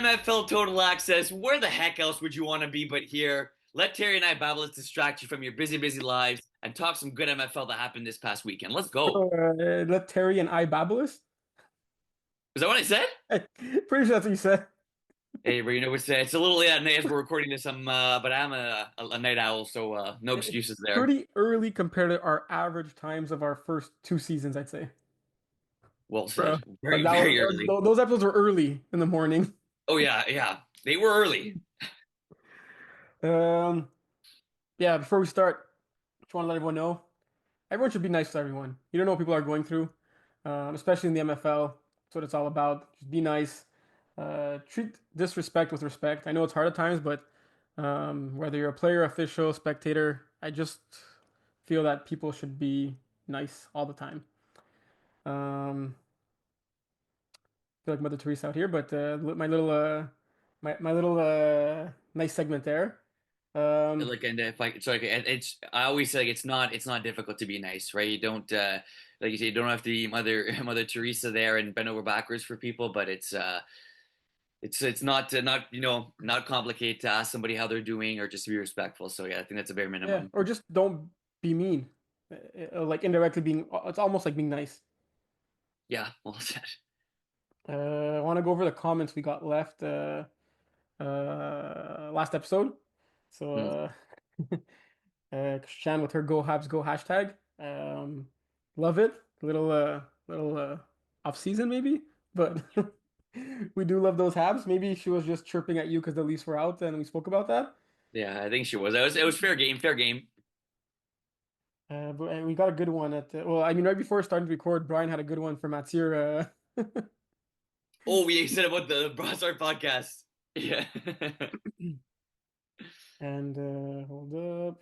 MFL Total Access. Where the heck else would you want to be but here? Let Terry and I babble. Let's distract you from your busy, busy lives and talk some good MFL that happened this past weekend. Let's go. Let Terry and I babblers. Is that what I said? Pretty sure that's what you said. Hey, but you know, it's a little late at night as we're recording this. But I'm a night owl, so no It's excuses there. pretty early compared to our average times of our first two seasons, I'd say. Well Bro. said. Like Very, that very was early. those episodes were early in the morning. Oh yeah, yeah. They were early. Um, yeah, before we start, just want to let everyone know, everyone should be nice to everyone. You don't know what people are going through, especially in the MFL. That's what it's all about. Just be nice. Treat disrespect with respect. I know it's hard at times, but whether you're a player, official, spectator, I just feel that people should be nice all the time. Um, I feel like Mother Teresa out here, but my little nice segment there. Um, Like, and if I so like it's I always say like it's not difficult to be nice, right? You don't like you say you don't have to be Mother Mother Teresa there and bend over backwards for people, but it's not not complicated to ask somebody how they're doing or just to be respectful. So yeah, I think that's a bare yeah, minimum. or just don't be mean. Like indirectly being, it's almost like being nice. Yeah, well said. I want to go over the comments we got left last episode. So Hmm. Shan with her Go Habs Go hashtag. Love it. Little off season maybe, but we do love those Habs. Maybe she was just chirping at you because the Leafs were out and we spoke about that. Yeah, I think she was. It was fair game, fair game. But we got a good one at well, I mean, right before starting to record, Brian had a good one for Matsir. Oh, we said about the Broadsword podcast. Yeah. And hold up.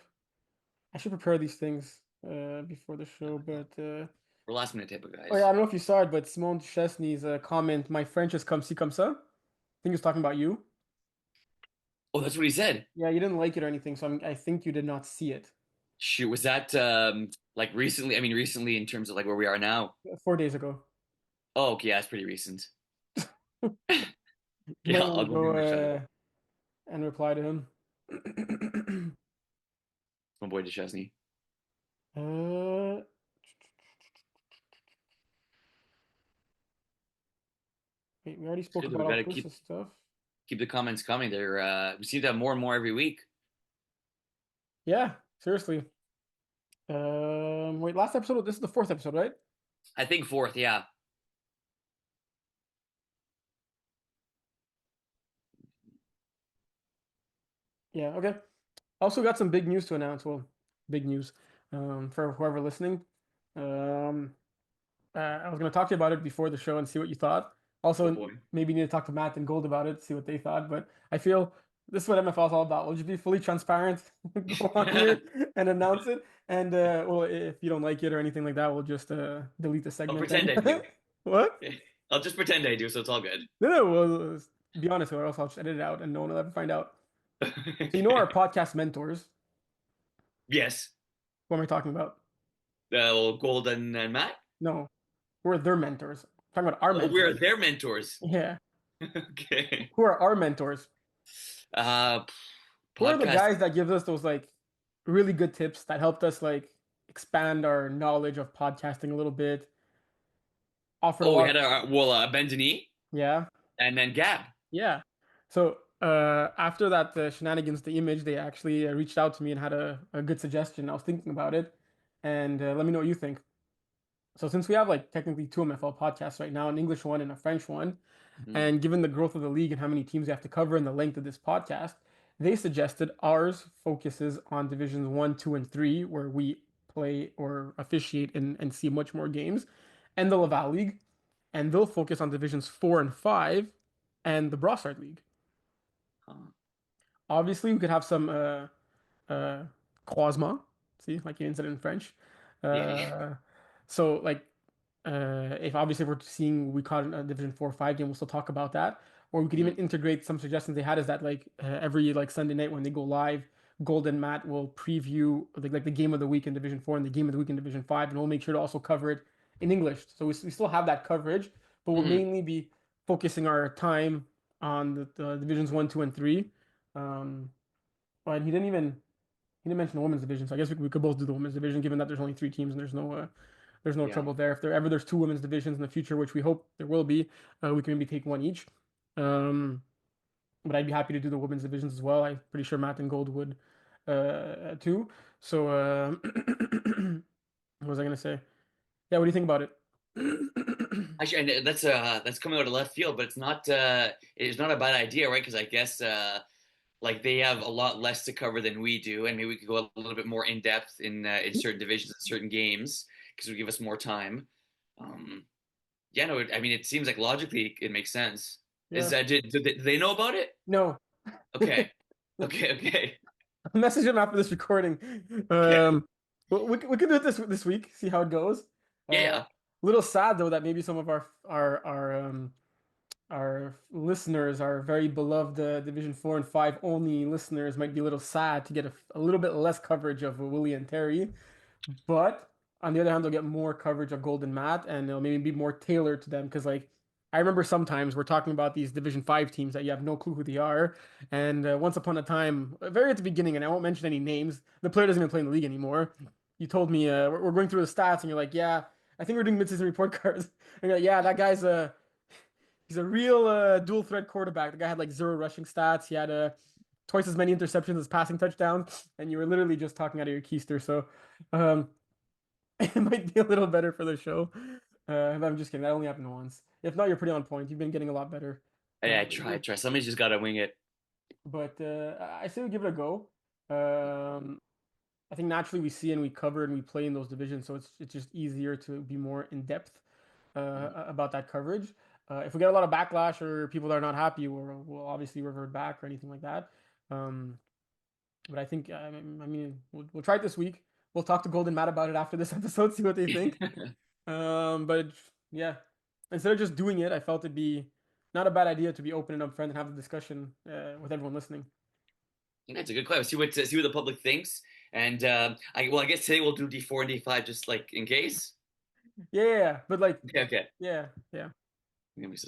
I should prepare these things before the show, but We're last minute type of oh yeah, I guys. don't know if you saw it, but Simone Chesney's comment, "My French is comme ci comme ça." I think he was talking about you. Oh, that's what he said. Yeah, you didn't like it or anything, so I think you did not see it. Shoot, was that like recently? I mean, recently in terms of like where we are now. 4 days ago. Oh, okay, yeah, that's pretty recent. You Yeah, might want I'll to go go give him a shout. and reply to him. My boy DeChesney. uh, wait, we already spoke Good, about we all gotta Chris's stuff. keep the comments coming. They're we seem to have more and more every week. Yeah, seriously. Wait, last episode. This is the fourth episode, right? I think fourth, yeah. Yeah. Okay. Also got some big news to announce. Well, big news for whoever listening. Um, I was going to talk to you about it before the show and see what you thought. Oh Also, boy. maybe need to talk to Matt and Gold about it, see what they thought. But I feel this is what MFL is all about. We'll just be fully transparent, go on here and announce it. And well, if you don't like it or anything like that, we'll just delete the I'll segment. pretend And I do. what? I'll just pretend I do, so it's all good. No, no. Well, be honest, or else I'll just edit it out and no one will ever find out. So you know our podcast mentors. Yes. What am I talking about? Well, Golden and Matt. No, we're their mentors. I'm talking about our Oh, we're mentors. their mentors. Yeah. Okay. Who are our mentors? Uh, Who are the podcast. guys that give us those like really good tips that helped us like expand our knowledge of podcasting a little bit? Offered a Oh, we lot. had a Ben Denis Yeah. and then Gab. Yeah. So after that shenanigans, the image, they actually reached out to me and had a good suggestion. I was thinking about it, and let me know what you think. So since we have like technically two MFL podcasts right now, an English one and a French one, Mhm. and given the growth of the league and how many teams we have to cover and the length of this podcast, they suggested ours focuses on divisions one, two, and three, where we play or officiate and see much more games, and the Laval League, and they'll focus on divisions four and five and the Brossard League. Huh. Obviously, we could have some uh, croisement, see, like you said in French. Yeah, yeah. Uh, so like if obviously we're seeing we caught a Division 4 or 5 game, we'll still talk about that. Or we could even Mhm. integrate some suggestions they had is that like every like Sunday night when they go live, Gold and Matt will preview like the game of the week in Division 4 and the game of the week in Division 5, and we'll make sure to also cover it in English. So we still have that coverage, but we'll Mhm. mainly be focusing our time. on the divisions one, two, and three. Um, but he didn't mention the women's division, so I guess we could both do the women's division, given that there's only three teams and there's no Yeah. trouble there. If there ever there's two women's divisions in the future, which we hope there will be, we can maybe take one each. Um, but I'd be happy to do the women's divisions as well. I'm pretty sure Matt and Gold would too. So what was I gonna say? Yeah, what do you think about it? Actually, and that's coming out of left field, but it's not a bad idea, right? Because I guess like they have a lot less to cover than we do, and maybe we could go a little bit more in depth in certain divisions and certain games because it would give us more time. Um, yeah, no, I mean, it seems like logically it makes sense. Is Yeah. that do they know about it? No. Okay, okay, okay, I'll message him after this recording. okay. We can do it this week. See how it goes. Yeah, A yeah. little sad though that maybe some of our listeners, our very beloved Division 4 and 5 only listeners, might be a little sad to get a little bit less coverage of Willie and Terry. But on the other hand, they'll get more coverage of Golden Matt, and it'll maybe be more tailored to them. Because like I remember sometimes we're talking about these Division 5 teams that you have no clue who they are. And once upon a time, very at the beginning, and I won't mention any names, the player doesn't even play in the league anymore. You told me we're going through the stats, and you're like, yeah, I think we're doing midseason report cards. And you're like, yeah, that guy's a he's a real dual threat quarterback. The guy had like zero rushing stats. He had twice as many interceptions as passing touchdowns, and you were literally just talking out of your keister. So um, it might be a little better for the show. I'm just kidding. That only happened once. If not, you're pretty on point. You've been getting a lot better Yeah, I try, I lately. try. Somebody's just got to wing it. But I say we give it a go. Um, I think naturally we see and we cover and we play in those divisions, so it's just easier to be more in depth about that coverage. If we get a lot of backlash or people that are not happy, we'll obviously revert back or anything like that. Um, but I think I mean we'll try it this week. We'll talk to Golden Matt about it after this episode, see what they think. But yeah, instead of just doing it, I felt it'd be not a bad idea to be open and upfront and have the discussion with everyone listening. That's a good question. See what the public thinks, and I guess today we'll do D4 and D5 just like in case. Yeah, yeah, yeah. But like, Okay, okay. yeah, yeah,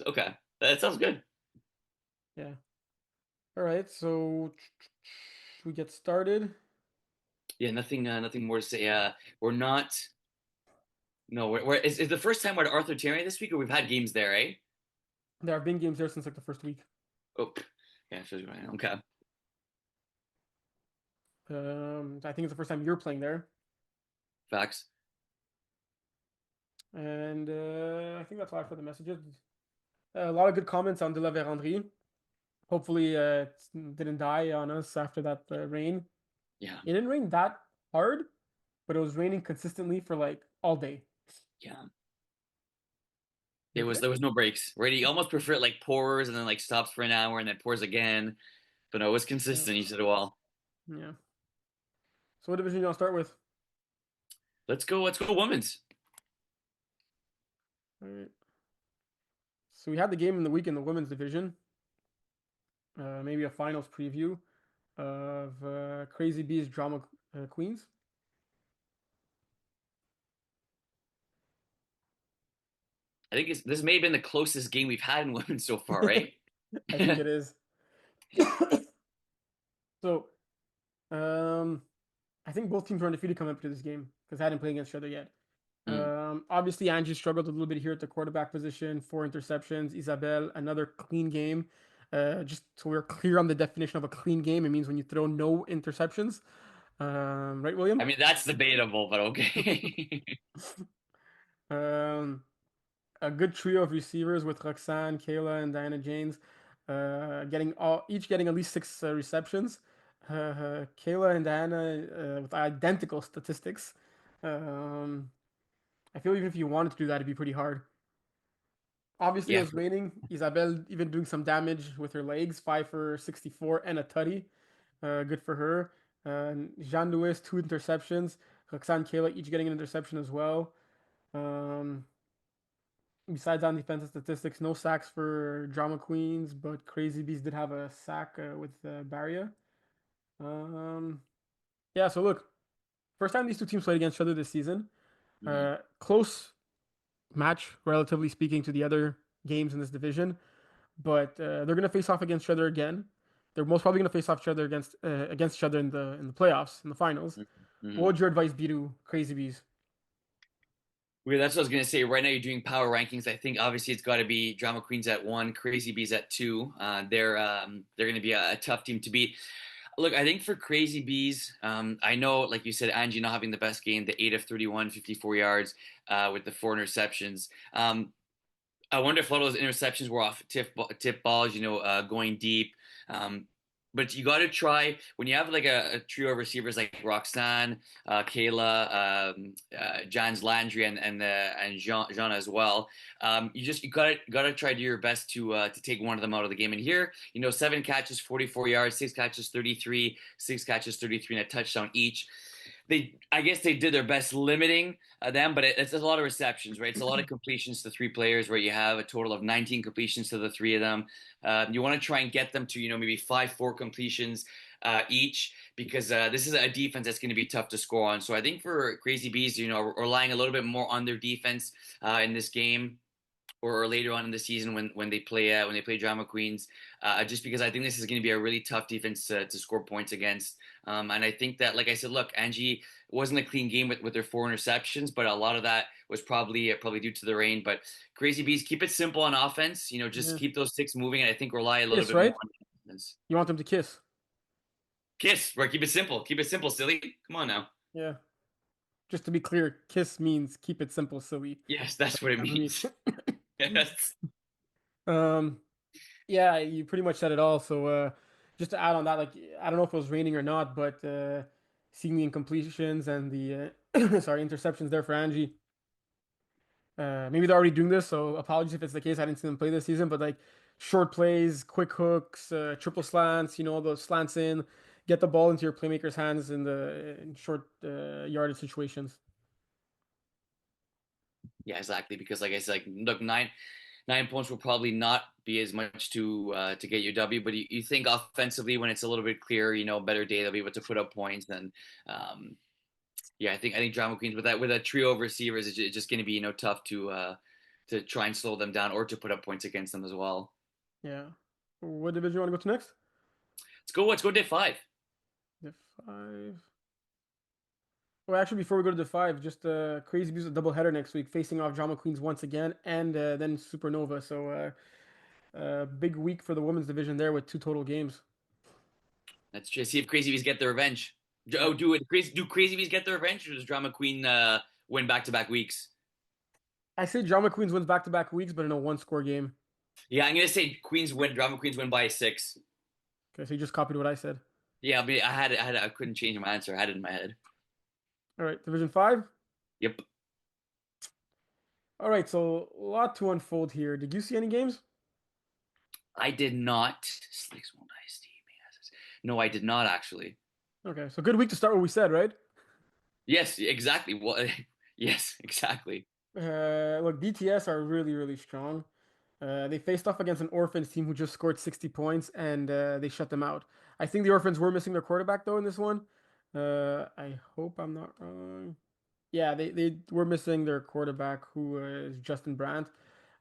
Okay, that sounds good. yeah. All right, so we get started. Yeah, nothing more to say. We're not. No, is the first time we're at Arthur Terry this week, or we've had games there, eh? There have been games there since like the first week. Oh, yeah, so, okay. I think it's the first time you're playing there, Facts. and I think that's all for the messages. A lot of good comments on De La Vérendrye. Hopefully, it didn't die on us after that rain. Yeah, It didn't rain that hard, but it was raining consistently for like all day. yeah. You okay? There was no breaks. Right, he almost preferred like pours and then like stops for an hour and then pours again. But no, it was Yeah, consistent. He said, "Well, yeah. So what division you want to start with? let's go, women's." All right. So we had the game in the week in the women's division. Maybe a finals preview of Crazy Bees Drama Queens. I think this may have been the closest game we've had in women's so far, right? I think it is. So, um, I think both teams were undefeated coming up to this game because they hadn't played against each other yet. Mm. Obviously, Angie struggled a little bit here at the quarterback position, four interceptions. Isabel, another clean game. Just so we're clear on the definition of a clean game, it means when you throw no interceptions. Right, I William? mean, that's debatable, but okay. Um, a good trio of receivers with Roxanne, Kayla, and Diana James, getting all each getting at least six receptions. Kayla and Diana with identical statistics. Um, I feel even if you wanted to do that, it'd be pretty hard. Obviously, it Yeah, was raining. Isabel even doing some damage with her legs, 5 for 64 and a tutty. Good for her. Jean Louis, two interceptions. Roxanne, Kayla each getting an interception as well. Um, Besides on defensive statistics, no sacks for Drama Queens, but Crazy Bees did have a sack with Barria. Um, yeah, so look, first time these two teams played against each other this season. Close match, relatively speaking, to the other games in this division. but they're going to face off against each other again. They're most probably going to face off each other against each other in the playoffs in the finals. What Mhm. would your advice be to Crazy Bees? Well, that's what I was gonna say. Right now, you're doing power rankings. I think obviously it's got to be Drama Queens at one, Crazy Bees at two. They're going to be a tough team to beat. Look, I think for Crazy Bees, I know, like you said, Angie not having the best game, the 8 of 31, 54 yards with the four interceptions. I wonder if a lot of those interceptions were off tip balls, going deep. Um, but you got to try when you have like a trio of receivers like Roxanne, Kayla, Jan's Landry, and Jean as well. You gotta try to do your best to take one of them out of the game. And here, 7 catches, 44 yards, 6 catches, 33, 6 catches, 33, and a touchdown each. I guess they did their best limiting them, but it's a lot of receptions, right? It's a lot of completions to three players, where you have a total of 19 completions to the three of them. You want to try and get them to, maybe 5-4 completions each, because this is a defense that's going to be tough to score on. So I think for Crazy Bees, relying a little bit more on their defense in this game, or later on in the season when they play Drama Queens, just because I think this is going to be a really tough defense to score points against. And I think that, like I said, look, Angie wasn't a clean game with their four interceptions, but a lot of that was probably due to the rain. But Crazy Bees, keep it simple on offense. Just Yeah. keep those sticks moving, and I think rely a little Kiss, bit more right? on defense. You want them to kiss. Kiss, right? Keep it simple. Keep it simple, silly. Come on now. Yeah. Just to be clear, kiss means keep it simple, silly. Yes, That's that's what it what it means. means. Yes. Um, yeah, you pretty much said it all. So, just to add on that, like, I don't know if it was raining or not, but seeing the incompletions and the sorry, interceptions there for Angie. Maybe they're already doing this, so apologies if it's the case. I didn't see them play this season, but like short plays, quick hooks, triple slants, those slants in, get the ball into your playmaker's hands in short yardage situations. Yeah, exactly. Because like I said, like, look, nine points will probably not be as much to get your W, but you think offensively when it's a little bit clearer, better day, they'll be able to put up points. And um, yeah, I think Drama Queens with a trio of receivers, it's just going to be tough to try and slow them down or to put up points against them as well. Yeah. What division you want to go to next? Let's go day five. The five. Well, actually, before we go to the five, just Crazy Bees a doubleheader next week, facing off Drama Queens once again, and then Supernova. So, big week for the women's division there with two total games. Let's just see if Crazy Bees get their revenge. Yeah. Oh, do Crazy Bees get their revenge, or does Drama Queen win back-to-back weeks? I say Drama Queens wins back-to-back weeks, but in a one-score game. Yeah, I'm gonna say Drama Queens win by 6. Okay, so you just copied what I said. Yeah, but I couldn't change my answer. I had it in my head. All right, Division 5. Yep. All right, so a lot to unfold here. Did you see any games? I did not. Slicks won't ice tea. No, I did not actually. Okay, so good week to start what we said, right? Yes, exactly. What? Yes, exactly. Look, DTS are really, really strong. They faced off against an Orphans team who just scored 60 points and they shut them out. I think the Orphans were missing their quarterback though in this one. I hope I'm not wrong. Yeah, they were missing their quarterback who is Justin Brandt,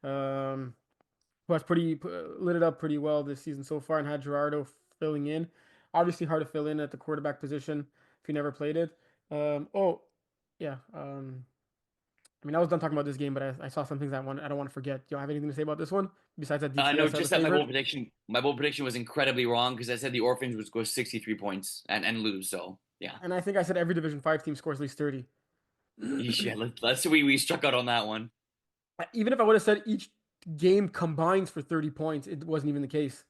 who has lit it up pretty well this season so far and had Gerardo filling in. Obviously hard to fill in at the quarterback position if you never played it. Oh, yeah. I mean, I was done talking about this game, but I saw some things I don't want to forget. Do you have anything to say about this one besides that No, DTS as a just that my bold favorite? prediction. My bold prediction was incredibly wrong because I said the Orphans would go 63 points and lose. So yeah, And I think I said every Division 5 team scores at least 30. yeah. Let's we struck out on that one. Even if I would have said each game combines for 30 points, it wasn't even the case.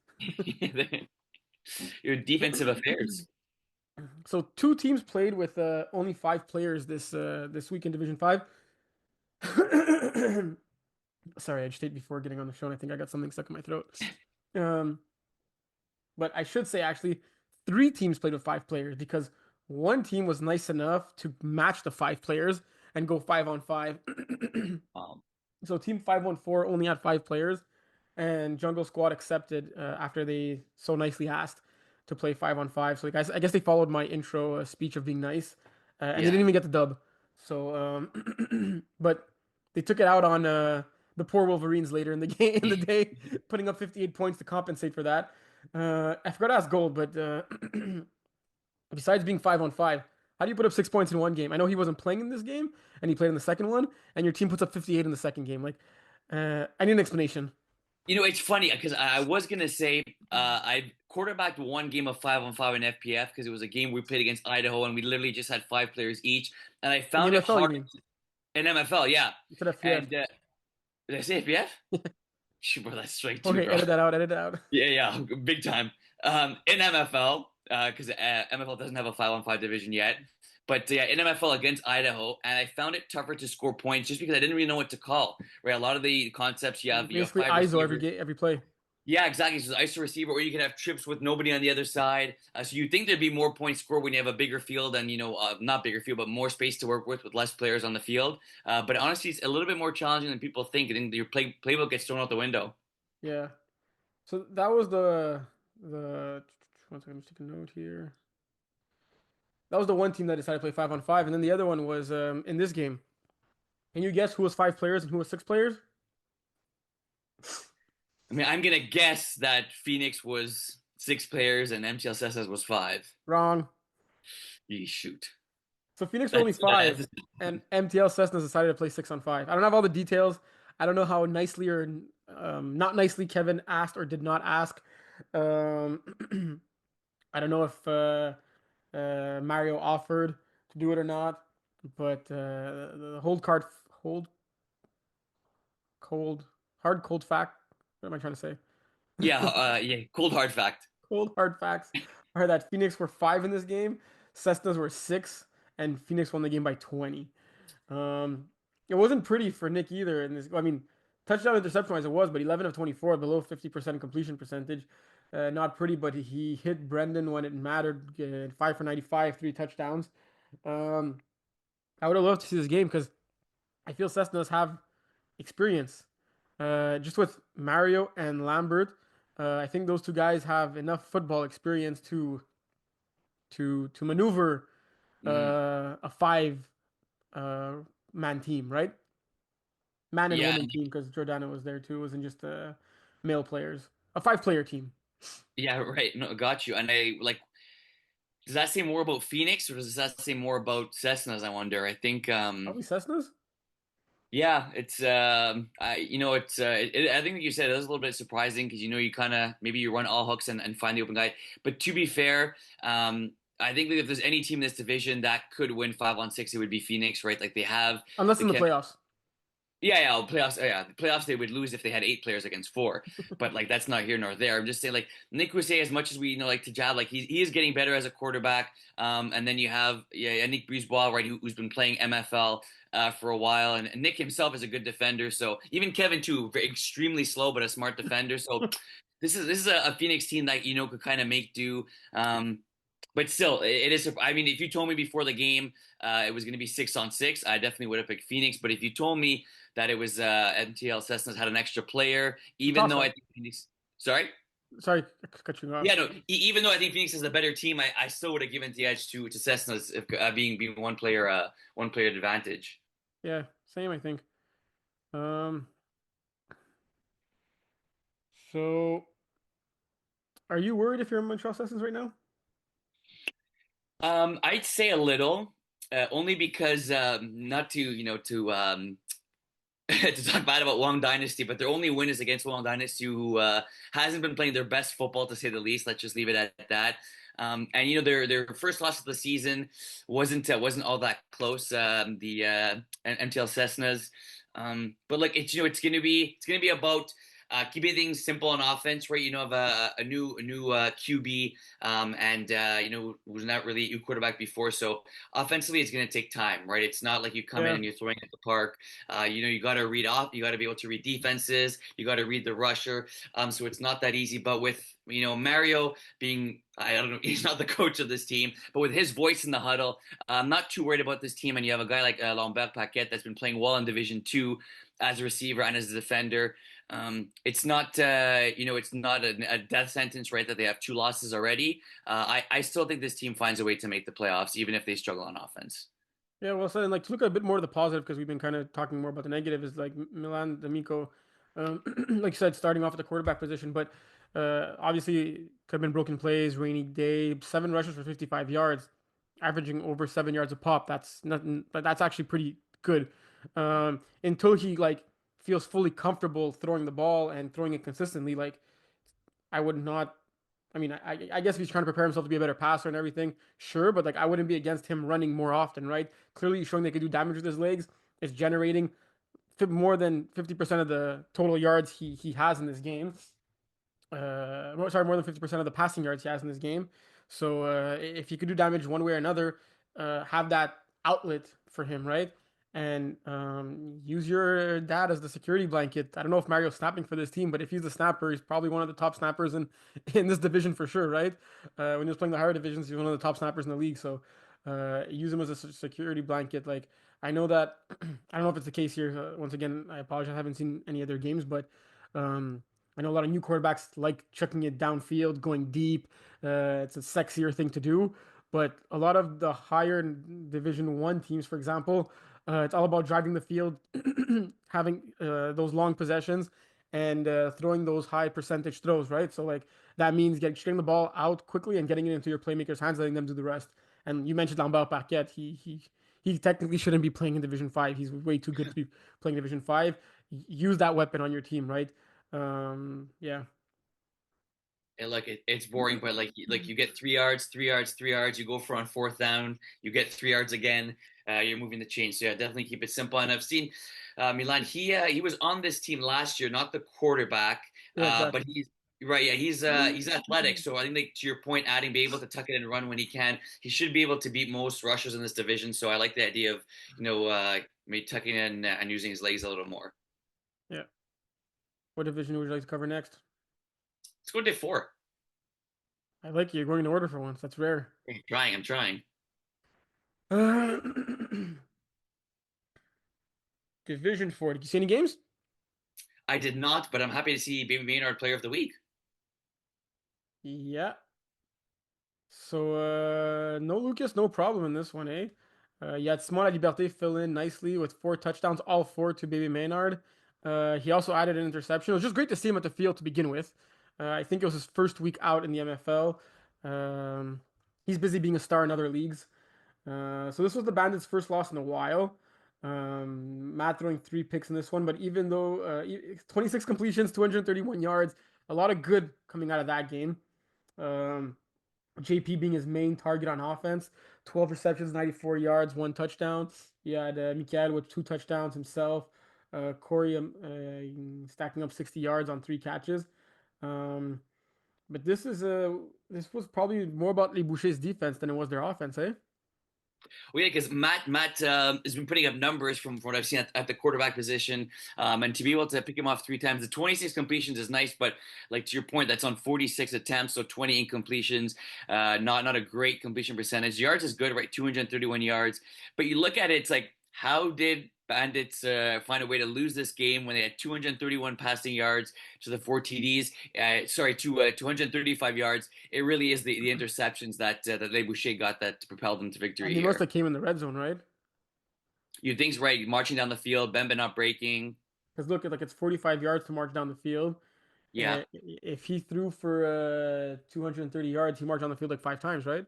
Your defensive affairs. So two teams played with only 5 players this week in Division 5. Sorry, I just ate before getting on the show, and I think I got something stuck in my throat. Um, but I should say actually 3 teams played with 5 players because one team was nice enough to match the 5 players and go 5-on-5. Um, So Team 514 only had 5 players, and Jungle Squad accepted after they so nicely asked to play 5-on-5. So guys, I guess they followed my intro speech of being nice, and they didn't yeah, even get the dub. So, but they took it out on the the poor Wolverines later in the game in the day, putting up 58 points to compensate for that. I forgot to ask Gold, but besides being 5-on-5, how do you put up 6 points in one game? I know he wasn't playing in this game, and he played in the second one, and your team puts up 58 in the second game. Like, I need an explanation. It's funny because I was gonna say I quarterbacked one game of 5-on-5 in FPF because it was a game we played against Idaho and we literally just had five players each, and I In the found it MFL, you hard mean? in MFL. Yeah, You said FPF. and did I say FPF? Shoot, bro, that's straight too, Okay, bro. edit that out. Edit it out. Yeah, yeah, big time. In MFL, because MFL doesn't have a 5-on-5 division yet. But yeah, in MFL against Idaho, and I found it tougher to score points just because I didn't really know what to call. Right, a lot of the concepts you have Basically, five ISO every receivers. game, every play. Yeah, exactly. So it's ISO receiver, or you can have trips with nobody on the other side. So you think there'd be more points scored when you have a bigger field and not bigger field, but more space to work with less players on the field. But honestly, it's a little bit more challenging than people think, and your playbook gets thrown out the window. Yeah. So that was the one second, I'm just taking a note here. That was the one team that decided to play 5-on-5, and then the other one was in this game. Can you guess who was 5 players and who was 6 players? I mean, I'm gonna guess that Phoenix was six players and MTL was five. Wrong. You shoot. So Phoenix were only That's five, that's and MTL Cessnas decided to play 6-on-5. I don't have all the details. I don't know how nicely or not nicely Kevin asked or did not ask. Um, I don't know if Mario offered to do it or not, but the hold cold, hard cold fact. What am I trying to say? yeah, yeah. Cold hard fact. Cold hard facts are that Phoenix were 5 in this game, Cessnas were 6, and Phoenix won the game by 20. Um, it wasn't pretty for Nick either. In this, I mean, touchdown interception wise, it was, but 11 of 24, below 50% completion percentage. Not pretty, but he hit Brendan when it mattered. 5 for 95, 3 touchdowns. Um, I would have loved to see this game because I feel Cessnas have experience. Just with Mario and Lambert, I think those two guys have enough football experience to maneuver Hmm. a 5 man team, right? Man and Yeah, woman team because Jordana was there too. It wasn't just male players. A 5 player team. yeah, right. No, got you. And I like. Does that say more about Phoenix or does that say more about Cessnas? I wonder. I think. Probably Cessnas. Yeah, it's I think like you said it was a little bit surprising because you kind of maybe you run all hooks and find the open guy. But to be fair, I think that if there's any team in this division that could win 5-on-6, it would be Phoenix, right? Like they have Unless the in the chem. playoffs. Yeah, yeah, playoffs. Yeah, the playoffs they would lose if they had eight players against four. But like that's not here nor there. I'm just saying like Nick would say as much as we like to jab, like he is getting better as a quarterback. And then you have Nick Brisebois, right, who's been playing MFL for a while, and Nick himself is a good defender. So even Kevin too, extremely slow but a smart defender. So this is a Phoenix team that could kind of make do. But still, it is. I mean, if you told me before the game it was going to be 6-on-6, I definitely would have picked Phoenix. But if you told me that it was MTL Cessnas had an extra player, even Toss though I up. think Phoenix. Sorry. Sorry, cut you off. Yeah, no. Even though I think Phoenix is the better team, I still would have given the edge to Cessnas if, being one player advantage. Yeah, same I think. Um, so are you worried if you're in Montreal Cessnas right now? I'd say a little, only because not to to talk bad about Wong Dynasty, but their only win is against Wong Dynasty, who hasn't been playing their best football to say the least. Let's just leave it at that. And their first loss of the season wasn't all that close. The MTL Cessnas, but like it's gonna be about keeping things simple on offense, right? Have a new QB, and who's not really a quarterback before, so offensively it's going to take time, right? It's not like you come in Yeah, and you're throwing at the park. You got to read off, you got to be able to read defenses, you got to read the rusher. So it's not that easy. But with Mario being, I don't know, he's not the coach of this team, but with his voice in the huddle, I'm not too worried about this team. And you have a guy like Lambert Paquette that's been playing well in Division Two as a receiver and as a defender. It's not a death sentence, right? That they have two losses already. I still think this team finds a way to make the playoffs, even if they struggle on offense. Yeah, well said. And like to look a bit more of the positive because we've been kind of talking more about the negative is like Milan D'Amico, like you said, starting off at the quarterback position, but obviously could have been broken plays, rainy day, 7 rushes for 55 yards, averaging over 7 yards a pop. That's nothing, but that's actually pretty good. Until he like feels fully comfortable throwing the ball and throwing it consistently, like I would not. I mean, I guess if he's trying to prepare himself to be a better passer and everything, sure, but like I wouldn't be against him running more often, right? Clearly, he's showing they could do damage with his legs. It's generating more than 50% of the total yards he has in this game. Sorry, more than 50% of the passing yards he has in this game. So if you could do damage one way or another, have that outlet for him, right? And use your dad as the security blanket. I don't know if Mario's snapping for this team, but if he's the snapper, he's probably one of the top snappers in this division for sure, right? When he was playing the higher divisions, he's one of the top snappers in the league. So use him as a security blanket. Like I know that I don't know if it's the case here. Once again, I apologize. I haven't seen any other games, but I know a lot of new quarterbacks like chucking it downfield, going deep. It's a sexier thing to do. But a lot of the higher Division One teams, for example, it's all about driving the field, having those long possessions, and throwing those high percentage throws, right? So like that means getting the ball out quickly and getting it into your playmakers' hands, letting them do the rest. And you mentioned Lambert Paquette. He technically shouldn't be playing in Division Five. He's way too good to be playing Division Five. Use that weapon on your team, right? Yeah. And look, it's boring, but like you get 3 yards, 3 yards, 3 yards. You go for on fourth down, you get 3 yards again. You're moving the chain. So yeah, definitely keep it simple. And I've seen Milan. He was on this team last year, not the quarterback, Yeah, but exactly. he's right. Yeah, he's athletic. So I think like to your point, adding be able to tuck it and run when he can, he should be able to beat most rushers in this division. So I like the idea of maybe tucking in and using his legs a little more. Yeah. What division would you like to cover next? Let's go to day four. I like you. You're going in order for once. That's rare. I'm trying. I'm trying. Uh, Division 4. Did you see any games? I did not, but I'm happy to see Baby Maynard Player of the Week. Yeah. So no Lucas, no problem in this one, eh? You had Simon Liberté fill in nicely with 4 touchdowns, all four to Baby Maynard. He also added an interception. It was just great to see him at the field to begin with. I think it was his first week out in the MFL. He's busy being a star in other leagues. So this was the Bandits' first loss in a while. Matt throwing 3 picks in this one, but even though 26 completions, 231 yards, a lot of good coming out of that game. Um, JP being his main target on offense, 12 receptions, 94 yards, 1 touchdown. He had Mikael with 2 touchdowns himself. Corey stacking up 60 yards on 3 catches. Um, but this was probably more about Les Boucher's defense than it was their offense, eh? Well, yeah, because Matt has been putting up numbers from what I've seen at the quarterback position, and to be able to pick him off 3 times, the 26 completions is nice, but like to your point, that's on 46 attempts, so 20 incompletions. Not a great completion percentage. Yards is good, right? 231 yards, but you look at it, it's like how did Bandits find a way to lose this game when they had 231 passing yards to the 4 TDs? Sorry, to 235 yards. It really is the interceptions that Le Boucher got that propelled them to And victory they here. mostly came in the red zone, right? You think's right, marching down the field, Bemba not breaking. Because look, like it's 45 yards to march down the field. Yeah. If he threw for 230 yards, he marched on the field like 5 times, right?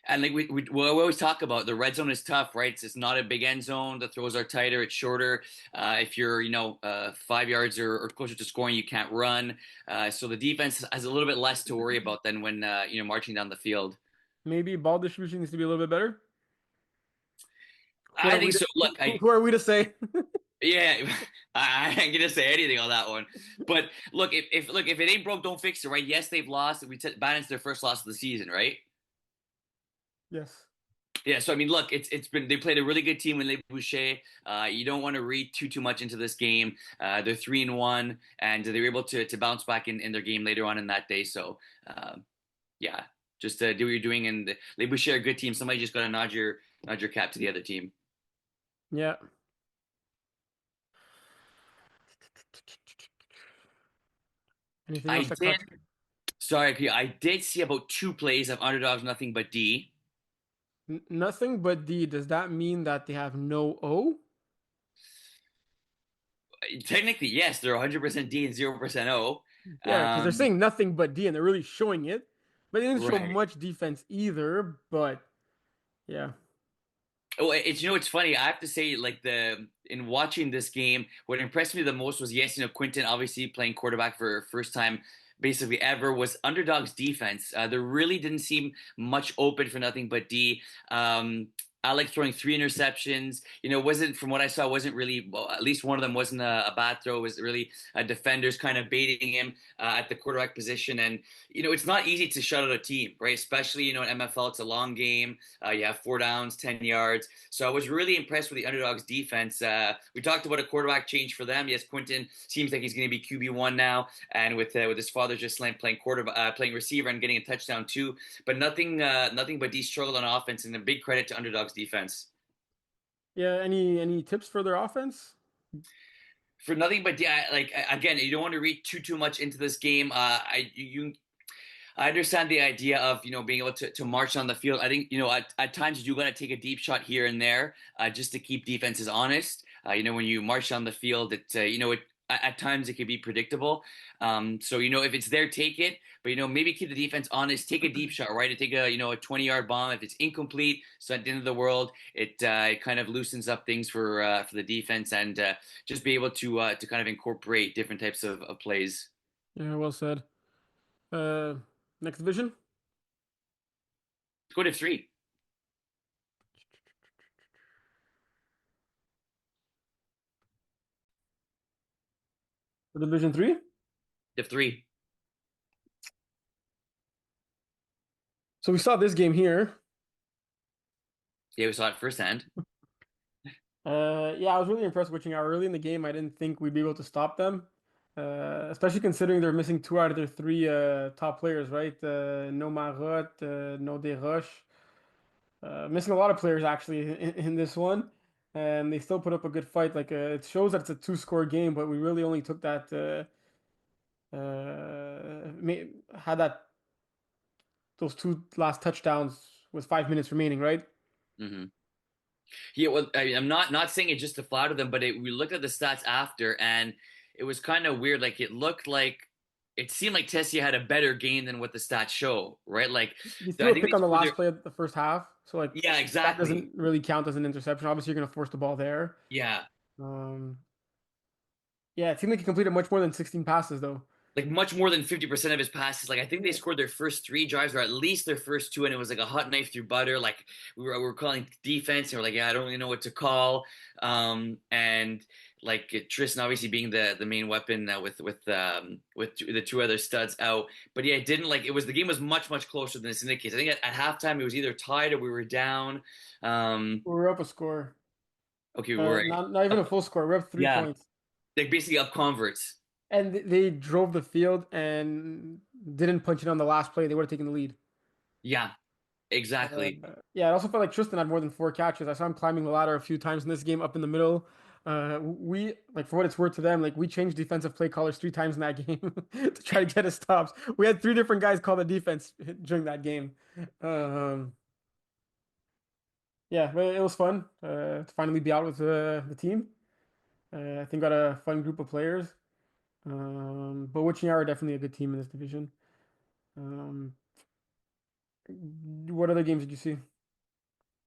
And like we always talk about, the red zone is tough, right? It's not a big end zone. The throws are tighter. It's shorter. If you're, 5 yards or closer to scoring, you can't run. So the defense has a little bit less to worry about than when, marching down the field. Maybe ball distribution needs to be a little bit better. Who I are we think to so. Look, who are we to say? yeah, I ain't gonna say anything on that one. But look, if it ain't broke, don't fix it, right? Yes, they've lost. We balanced their first loss of the season, right? Yes. Yeah, so I mean, look, it's been they played a really good team with Le Boucher. You don't want to read too much into this game. They're 3-1, and they were able to bounce back in their game later on in that day. So yeah, just do what you're doing. And Le Boucher, a good team. Somebody just got to nod your cap to the other team. Yeah. Anything else I that did. caught you? Sorry, I did see about 2 plays of underdogs, nothing but D. N nothing but D. Does that mean that they have no O? Technically, yes, they're 100% D and 0% O. Yeah, because they're Um, saying nothing but D and they're really showing it. But they didn't show right. much defense either. But yeah. Oh, it's it's funny. I have to say, like the in watching this game, what impressed me the most was yes, Quinton obviously playing quarterback for first time basically ever was underdogs defense. There really didn't seem much open for nothing but D. Alec throwing three interceptions. Wasn't from what I saw wasn't really well, at least one of them wasn't a bad throw. It was really defenders kind of baiting him at the quarterback position. And it's not easy to shut out a team, right? Especially in MFL, it's a long game. You have four downs, 10 yards. So I was really impressed with the underdogs defense. We talked about a quarterback change for them. Yes, Quinton seems like he's going to be QB1 now, and with his father just playing playing receiver and getting a touchdown too. But nothing but D struggled on offense, and a big credit to underdogs defense. Yeah, any tips for their offense? For nothing but D, again, you don't want to read too much into this game. I understand the idea of being able to march on the field. I think at times you do got to take a deep shot here and there just to keep defenses honest. When you march on the field, at times it can be predictable. So if it's there, take it. But maybe keep the defense honest. Take a deep shot, right? To take a 20-yard bomb. If it's incomplete, it's not the end of the world. It kind of loosens up things for the defense and just be able to kind of incorporate different types of plays. Yeah, well said. Uh, Next division. Let's go to three. For Division 3. To three. So we saw this game here. Yeah, we saw it firsthand. Yeah, I was really impressed watching how early in the game. I didn't think we'd be able to stop them, especially considering they're missing two out of their three top players, right? No Marot, no Desroches. Missing a lot of players actually in this one, and they still put up a good fight. Like it shows that it's a two-score game, but we really only took that had that those two last touchdowns with 5 minutes remaining, right? Hmm. Yeah, well, I'm not saying it just to flatter them, but we looked at the stats after, and it was kind of weird. Like it seemed like Tessia had a better game than what the stats show, right? Like He I threw a think pick they on the scored last their play of the first half, so like yeah, that exactly. doesn't really count as an interception. Obviously, you're going to force the ball there. Yeah, Um, yeah, it seemed like he completed much more than 16 passes, though. like much more than 50% of his passes. Like I think they Yeah. scored their first three drives, or at least their first two, and it was like a hot knife through butter. Like we were calling defense, and we're like, yeah, I don't really know what to call. And like Tristan obviously being the main weapon with the two other studs out. But yeah, it didn't like it was the game was much closer than this indicates. I think at halftime it was either tied or we were down. Um, We were up a score. okay, we were Not even a up, full score. We're up three yeah, points. like basically up converts. And they drove the field and didn't punch it on the last play. They would have taken the lead. Yeah, Uh, exactly. yeah, I also felt like Tristan had more than four catches. I saw him climbing the ladder a few times in this game up in the middle. We like for what it's worth to them, like we changed defensive play callers three times in that game to try to get us stops. We had three different guys call the defense during that game. Um, yeah, but it was fun to finally be out with the team. I think got a fun group of players. But Witching Hour are definitely a good team in this division. Um, what other games did you see?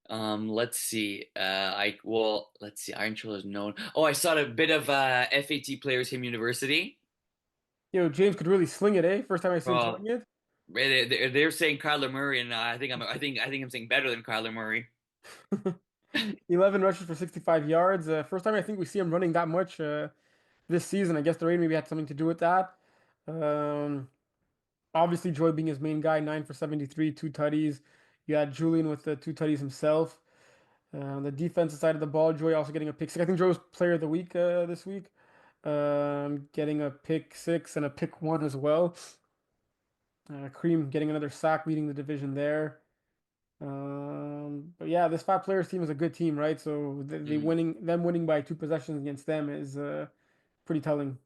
Let's see. Let's see. Iron Troll is known. Oh, I saw a bit of FAT players Him University. Yo, James could really sling it, eh? First time I see him Well, throwing it. they're saying Kyler Murray, and I think I'm saying better than Kyler Murray. 11 rushes for 65 yards. First time I think we see him running that much this season. I guess the rain maybe had something to do with that. Um, Obviously, Joy being his main guy, 9 for 73, two tutties. You had Julian with the two tutties himself. On the defensive side of the ball, Joy also getting a pick six. I think Joy was player of the week this week. Getting a pick six and a pick one as well. Cream getting another sack, leading the division there. But yeah, this five players team is a good team, right? So Mhm. them winning by two possessions against them is pretty telling.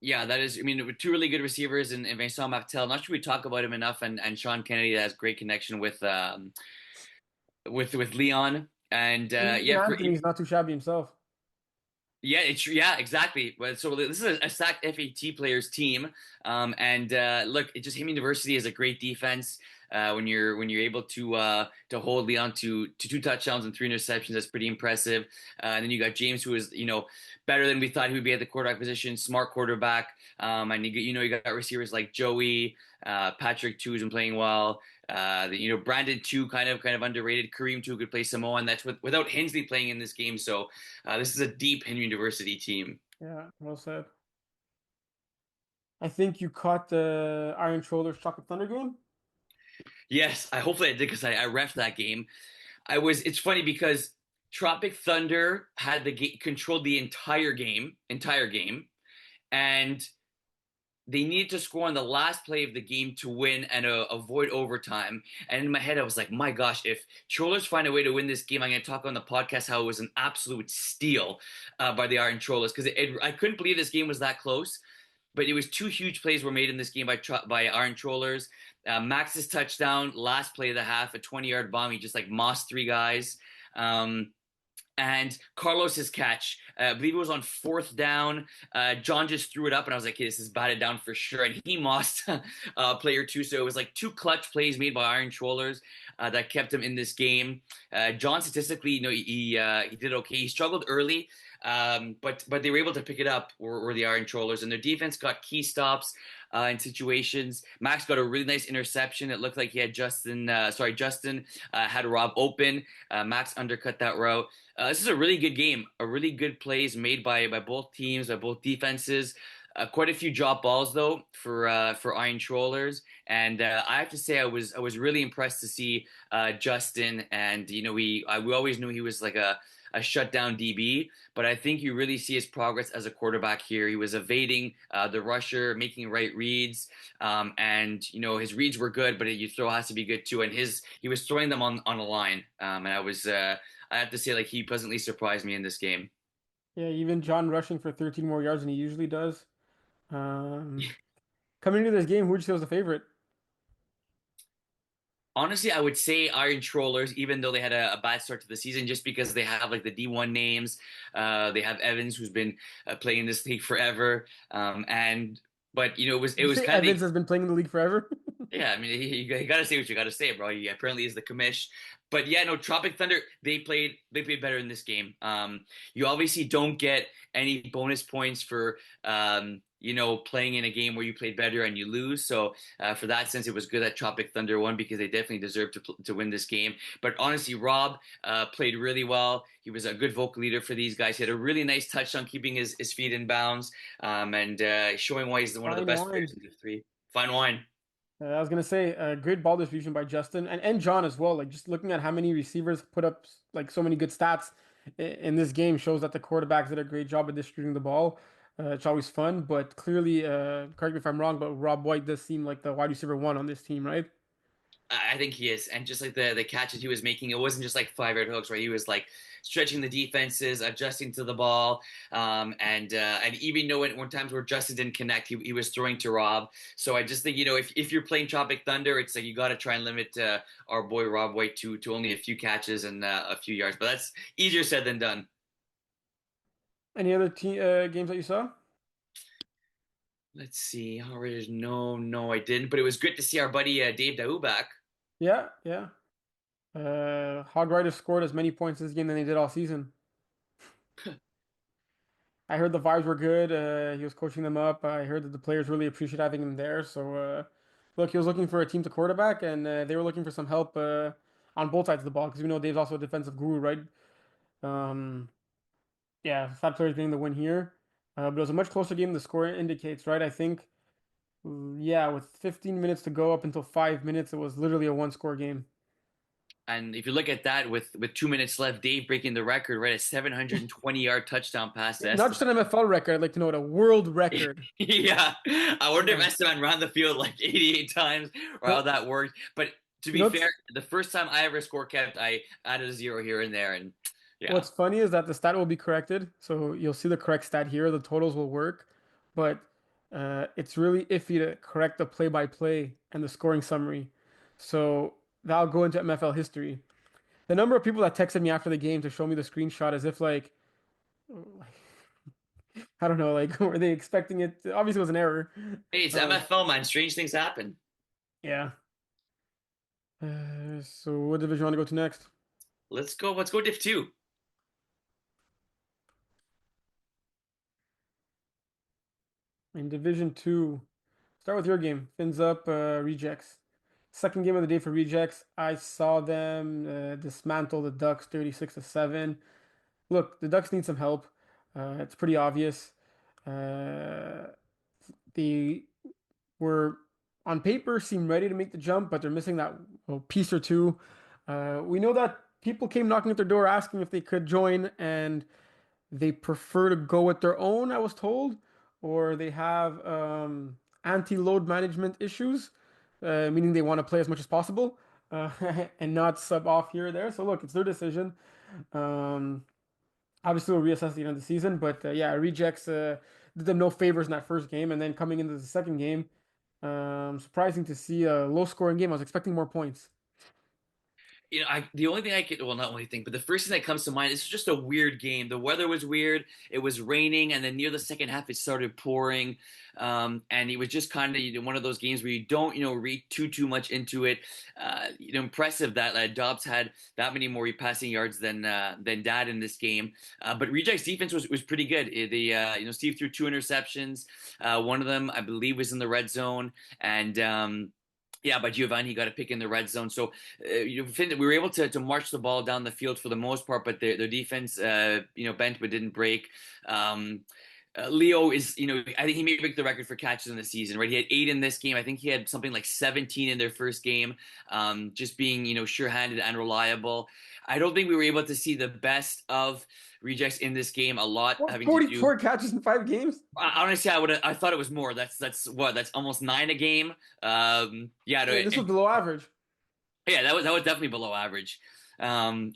Yeah, that is. I mean, with two really good receivers and Vincent Martel. Not sure we talk about him enough, and Sean Kennedy that has great connection with with Leon and Even yeah for Anthony's not too shabby himself. yeah, it's yeah, exactly. But so this is a stacked FAT players team, and look, it just Him University is a great defense. When you're able to hold Leon to two touchdowns and three interceptions, that's pretty impressive. And then you got James, who is better than we thought he would be at the quarterback position, smart quarterback. And you got receivers like Joey, Patrick too, who's been playing well. Brandon too, kind of underrated. Kareem too could play Samoa, and that's without Hensley playing in this game. So this is a deep Henry University team. Yeah, well said. I think you caught the Iron Shoulders Chocolate Thunder game. Yes, hopefully I did because I refed that game. It's funny because Tropic Thunder had controlled the entire game, and they needed to score on the last play of the game to win and avoid overtime. And in my head, I was like, my gosh, if Trollers find a way to win this game, I'm going to talk on the podcast how it was an absolute steal by the Iron Trollers because I couldn't believe this game was that close. But it was two huge plays were made in this game by Iron Trollers. Max's touchdown, last play of the half, a 20-yard bomb. He just like mossed three guys. And Carlos's catch, I believe it was on fourth down. John just threw it up, and I was like, "Hey, this is batted down for sure." And he mossed player two, so it was like two clutch plays made by Iron Trollers that kept him in this game. John statistically, he did okay. He struggled early, but they were able to pick it up. Were the Iron Trollers, and their defense got key stops in situations. Max got a really nice interception. It looked like he had Justin had Rob open. Max undercut that route. This is a really good game. A really good plays made by both teams, by both defenses. Quite a few drop balls though for Iron Trollers, and I have to say I was really impressed to see Justin. And we always knew he was like a shutdown DB, but I think you really see his progress as a quarterback here. He was evading the rusher, making right reads, and his reads were good, but your throw has to be good too. And he was throwing them on a line, and I have to say like he pleasantly surprised me in this game. Yeah, even John rushing for 13 more yards than he usually does. Um, Coming into this game, who would you say was the favorite? Honestly, I would say Iron Trollers, even though they had a bad start to the season, just because they have like the D1 names. They have Evans, who's been playing this league forever, and but Did it you was say kind of Evans has been playing in the league forever? yeah. I mean, you got to say what you got to say, bro. He apparently is the commish. But yeah, no, Tropic Thunder, they played better in this game. You obviously don't get any bonus points for playing in a game where you played better and you lose. So for that sense, it was good that Tropic Thunder won because they definitely deserved to win this game. But honestly, Rob played really well. He was a good vocal leader for these guys. He had a really nice touchdown, keeping his feet in bounds, and showing why he's one of the Fine best players wine. in Div 3. Fine wine. I was gonna say great ball distribution by Justin and John as well. Like just looking at how many receivers put up like so many good stats in this game shows that the quarterbacks did a great job of distributing the ball. It's always fun, but clearly, correct me if I'm wrong, but Rob White does seem like the wide receiver one on this team, right? I think he is, and just like the catches he was making, it wasn't just like 5 yard hooks, right? He was like stretching the defenses, adjusting to the ball, and even though when times where Justin didn't connect, he was throwing to Rob. So I just think if you're playing Tropic Thunder, it's like you got to try and limit our boy Rob White to only a few catches and a few yards, but that's easier said than done. Any other games that you saw? Let's see, Howard, no, I didn't, but it was good to see our buddy Dave Dahu back. Yeah, yeah. Hog Riders scored as many points this game than they did all season. I heard the vibes were good. He was coaching them up. I heard that the players really appreciate having him there. So, look, he was looking for a team to quarterback, and they were looking for some help on both sides of the ball because we know Dave's also a defensive guru, right? Um, yeah, Fat Players getting the win here. But it was a much closer game than the score indicates, right? I think, yeah, with 15 minutes to go up until 5 minutes, it was literally a one-score game. And if you look at that with 2 minutes left, Dave breaking the record, right? A 720-yard touchdown pass to Not just Esteban. an MFL record, I'd like to know what a world record. Yeah, I wonder if Yeah. Esteban ran the field like 88 times or how Well, that worked. But to you be know fair, the first time I ever score kept, I added a zero here and there, and yeah, what's funny is that the stat will be corrected, so you'll see the correct stat here. The totals will work, but it's really iffy to correct the play-by-play and the scoring summary. So that'll go into MFL history. the number of people that texted me after the game to show me the screenshot as if like I don't know, like were they expecting it? Obviously, it was an error. Hey, it's Um, MFL, man. Strange things happen. yeah. So what division you want to go to next? Let's go. Let's go Div 2. In Division Two, start with your game. Fins up, Rejects. Second game of the day for Rejects. I saw them dismantle the Ducks 36-7. Look, the Ducks need some help. It's pretty obvious. Uh, they were on paper seem ready to make the jump, but they're missing that piece or two. We know that people came knocking at their door asking if they could join, and they prefer to go with their own, I was told, or they have anti-load management issues, meaning they want to play as much as possible and not sub off here or there. So look, it's their decision. Um, Obviously, we'll reassess the end of the season, but yeah, rejects did them no favors in that first game, and then coming into the second game, surprising to see a low-scoring game. I was expecting more points. The only thing I could, well, not only thing, but the first thing that comes to mind is just a weird game. The weather was weird. It was raining, and then near the second half, it started pouring. And it was just kind of one of those games where you don't read too much into it. Impressive that Dobbs had that many more passing yards than Dad in this game. But Rejects defense was pretty good. Steve threw two interceptions. One of them, I believe, was in the red zone, and yeah, but Giovanni got a pick in the red zone. So we were able to march the ball down the field for the most part, but their defense, bent but didn't break. Leo is, I think he may break the record for catches in the season, right? He had 8 in this game. I think he had something like 17 in their first game, just being, sure-handed and reliable. I don't think we were able to see the best of Rejects in this game. A lot What, having to do. 44 catches in 5 games? Honestly, I thought it was more. That's almost 9 a game. Yeah, Yeah, this was below average. yeah, that was definitely below average. And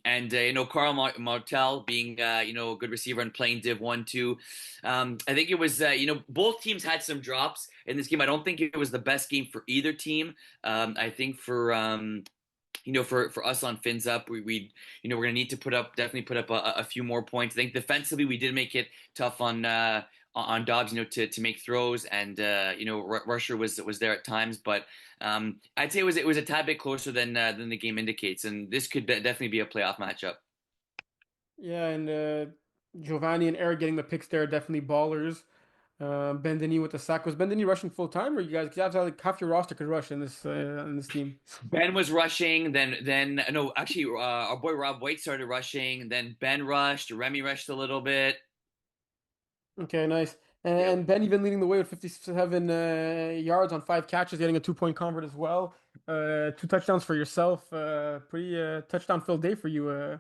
Carl Martel being a good receiver and playing Div 1 too. I think it was both teams had some drops in this game. I don't think it was the best game for either team. I think for us on Fins Up, we're gonna need to definitely put up a few more points. I think defensively we did make it tough on Dobbs, to make throws, and Rusher was there at times, but I'd say it was a tad bit closer than the game indicates, and this could definitely be a playoff matchup. Yeah, and Giovanni and Eric getting the picks there are definitely ballers. Ben Denis with the sack. Was Ben Denis rushing full time, or you guys? Because like half your roster could rush in this team. Ben was rushing, then no, actually, our boy Rob White started rushing, then Ben rushed, Remy rushed a little bit. Okay, nice. Yep. And Ben even leading the way with 57 yards on 5 catches, getting a 2-point convert as well. 2 touchdowns for yourself. Pretty touchdown-filled day for you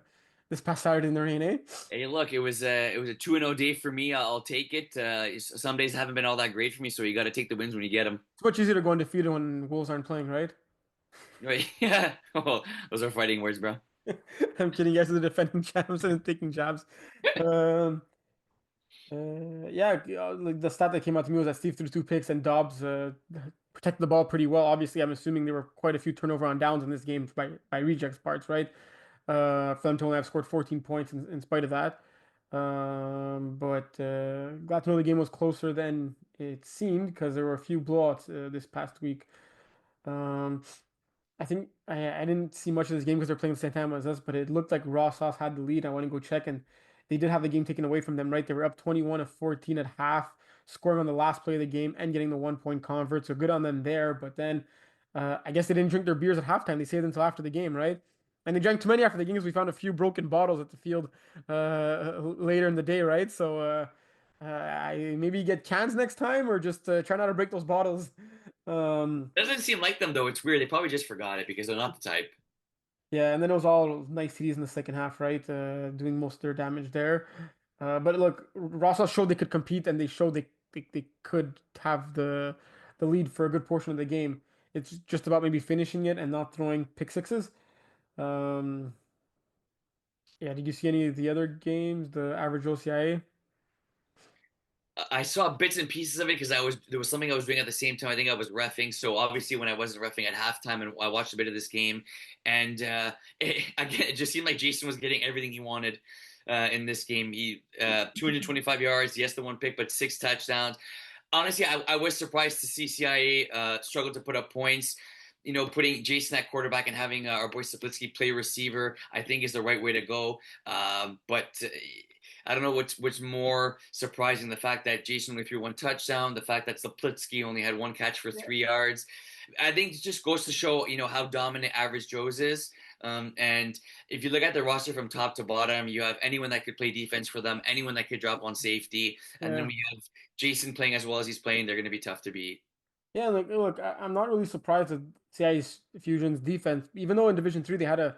this past Saturday in the rain, eh? It's Hey, look, it was a 2-0 day for me. I'll take it. Some days haven't been all that great for me, so you got to take the wins when you get them. much easier to go undefeated when Wolves aren't playing, right? Right? Yeah. Oh, those are fighting words, bro. I'm kidding. You guys are the defending champs and taking jabs. Um, yeah, like the stat that came out to me was that Steve threw 2 picks and Dobbs protected the ball pretty well. Obviously, I'm assuming there were quite a few turnover on downs in this game by rejects parts, right? For them to only have scored 14 points in spite of that. But glad to know the game was closer than it seemed because there were a few blowouts this past week. Um, I think I didn't see much of this game because they're playing at the same time as us, but it looked like Raw Sauce had the lead. I went to go check, and they did have the game taken away from them, right? They were up 21-14 at half, scoring on the last play of the game and getting the 1-point convert. So good on them there. But then I guess they didn't drink their beers at halftime. They saved until after the game, right? And they drank too many after the game because we found a few broken bottles at the field later in the day, right? So I maybe get cans next time or just try not to break those bottles. Um, Doesn't seem like them though. It's weird. They probably just forgot it because they're not the type. Yeah, and then it was all nice TDs in the second half, right? Doing most of their damage there. But look, Rossa showed they could compete, and they showed they could have the lead for a good portion of the game. It's just about maybe finishing it and not throwing pick sixes. Um, yeah, did you see any of the other games? The average OCIA? I saw bits and pieces of it because I was there was something I was doing at the same time. I think I was reffing, so obviously when I wasn't reffing at halftime, and I watched a bit of this game, and again, it just seemed like Jason was getting everything he wanted in this game. He 225 yards, yes, the one pick, but 6 touchdowns. Honestly, I was surprised to see CIA struggle to put up points. You know, putting Jason at quarterback and having our boy Saplitsky play receiver, I think is the right way to go. But I don't know what's more surprising: the fact that Jason only threw 1 touchdown, the fact that Saplitsky only had 1 catch for Yeah. 3 yards. I think it just goes to show, how dominant Average Joe's is. And if you look at the roster from top to bottom, you have anyone that could play defense for them, anyone that could drop on safety, and then Yeah. we have Jason playing as well as he's playing. They're going to be tough to beat. Yeah, like look, I'm not really surprised at CI's Fusion's defense, even though in Division Three they had a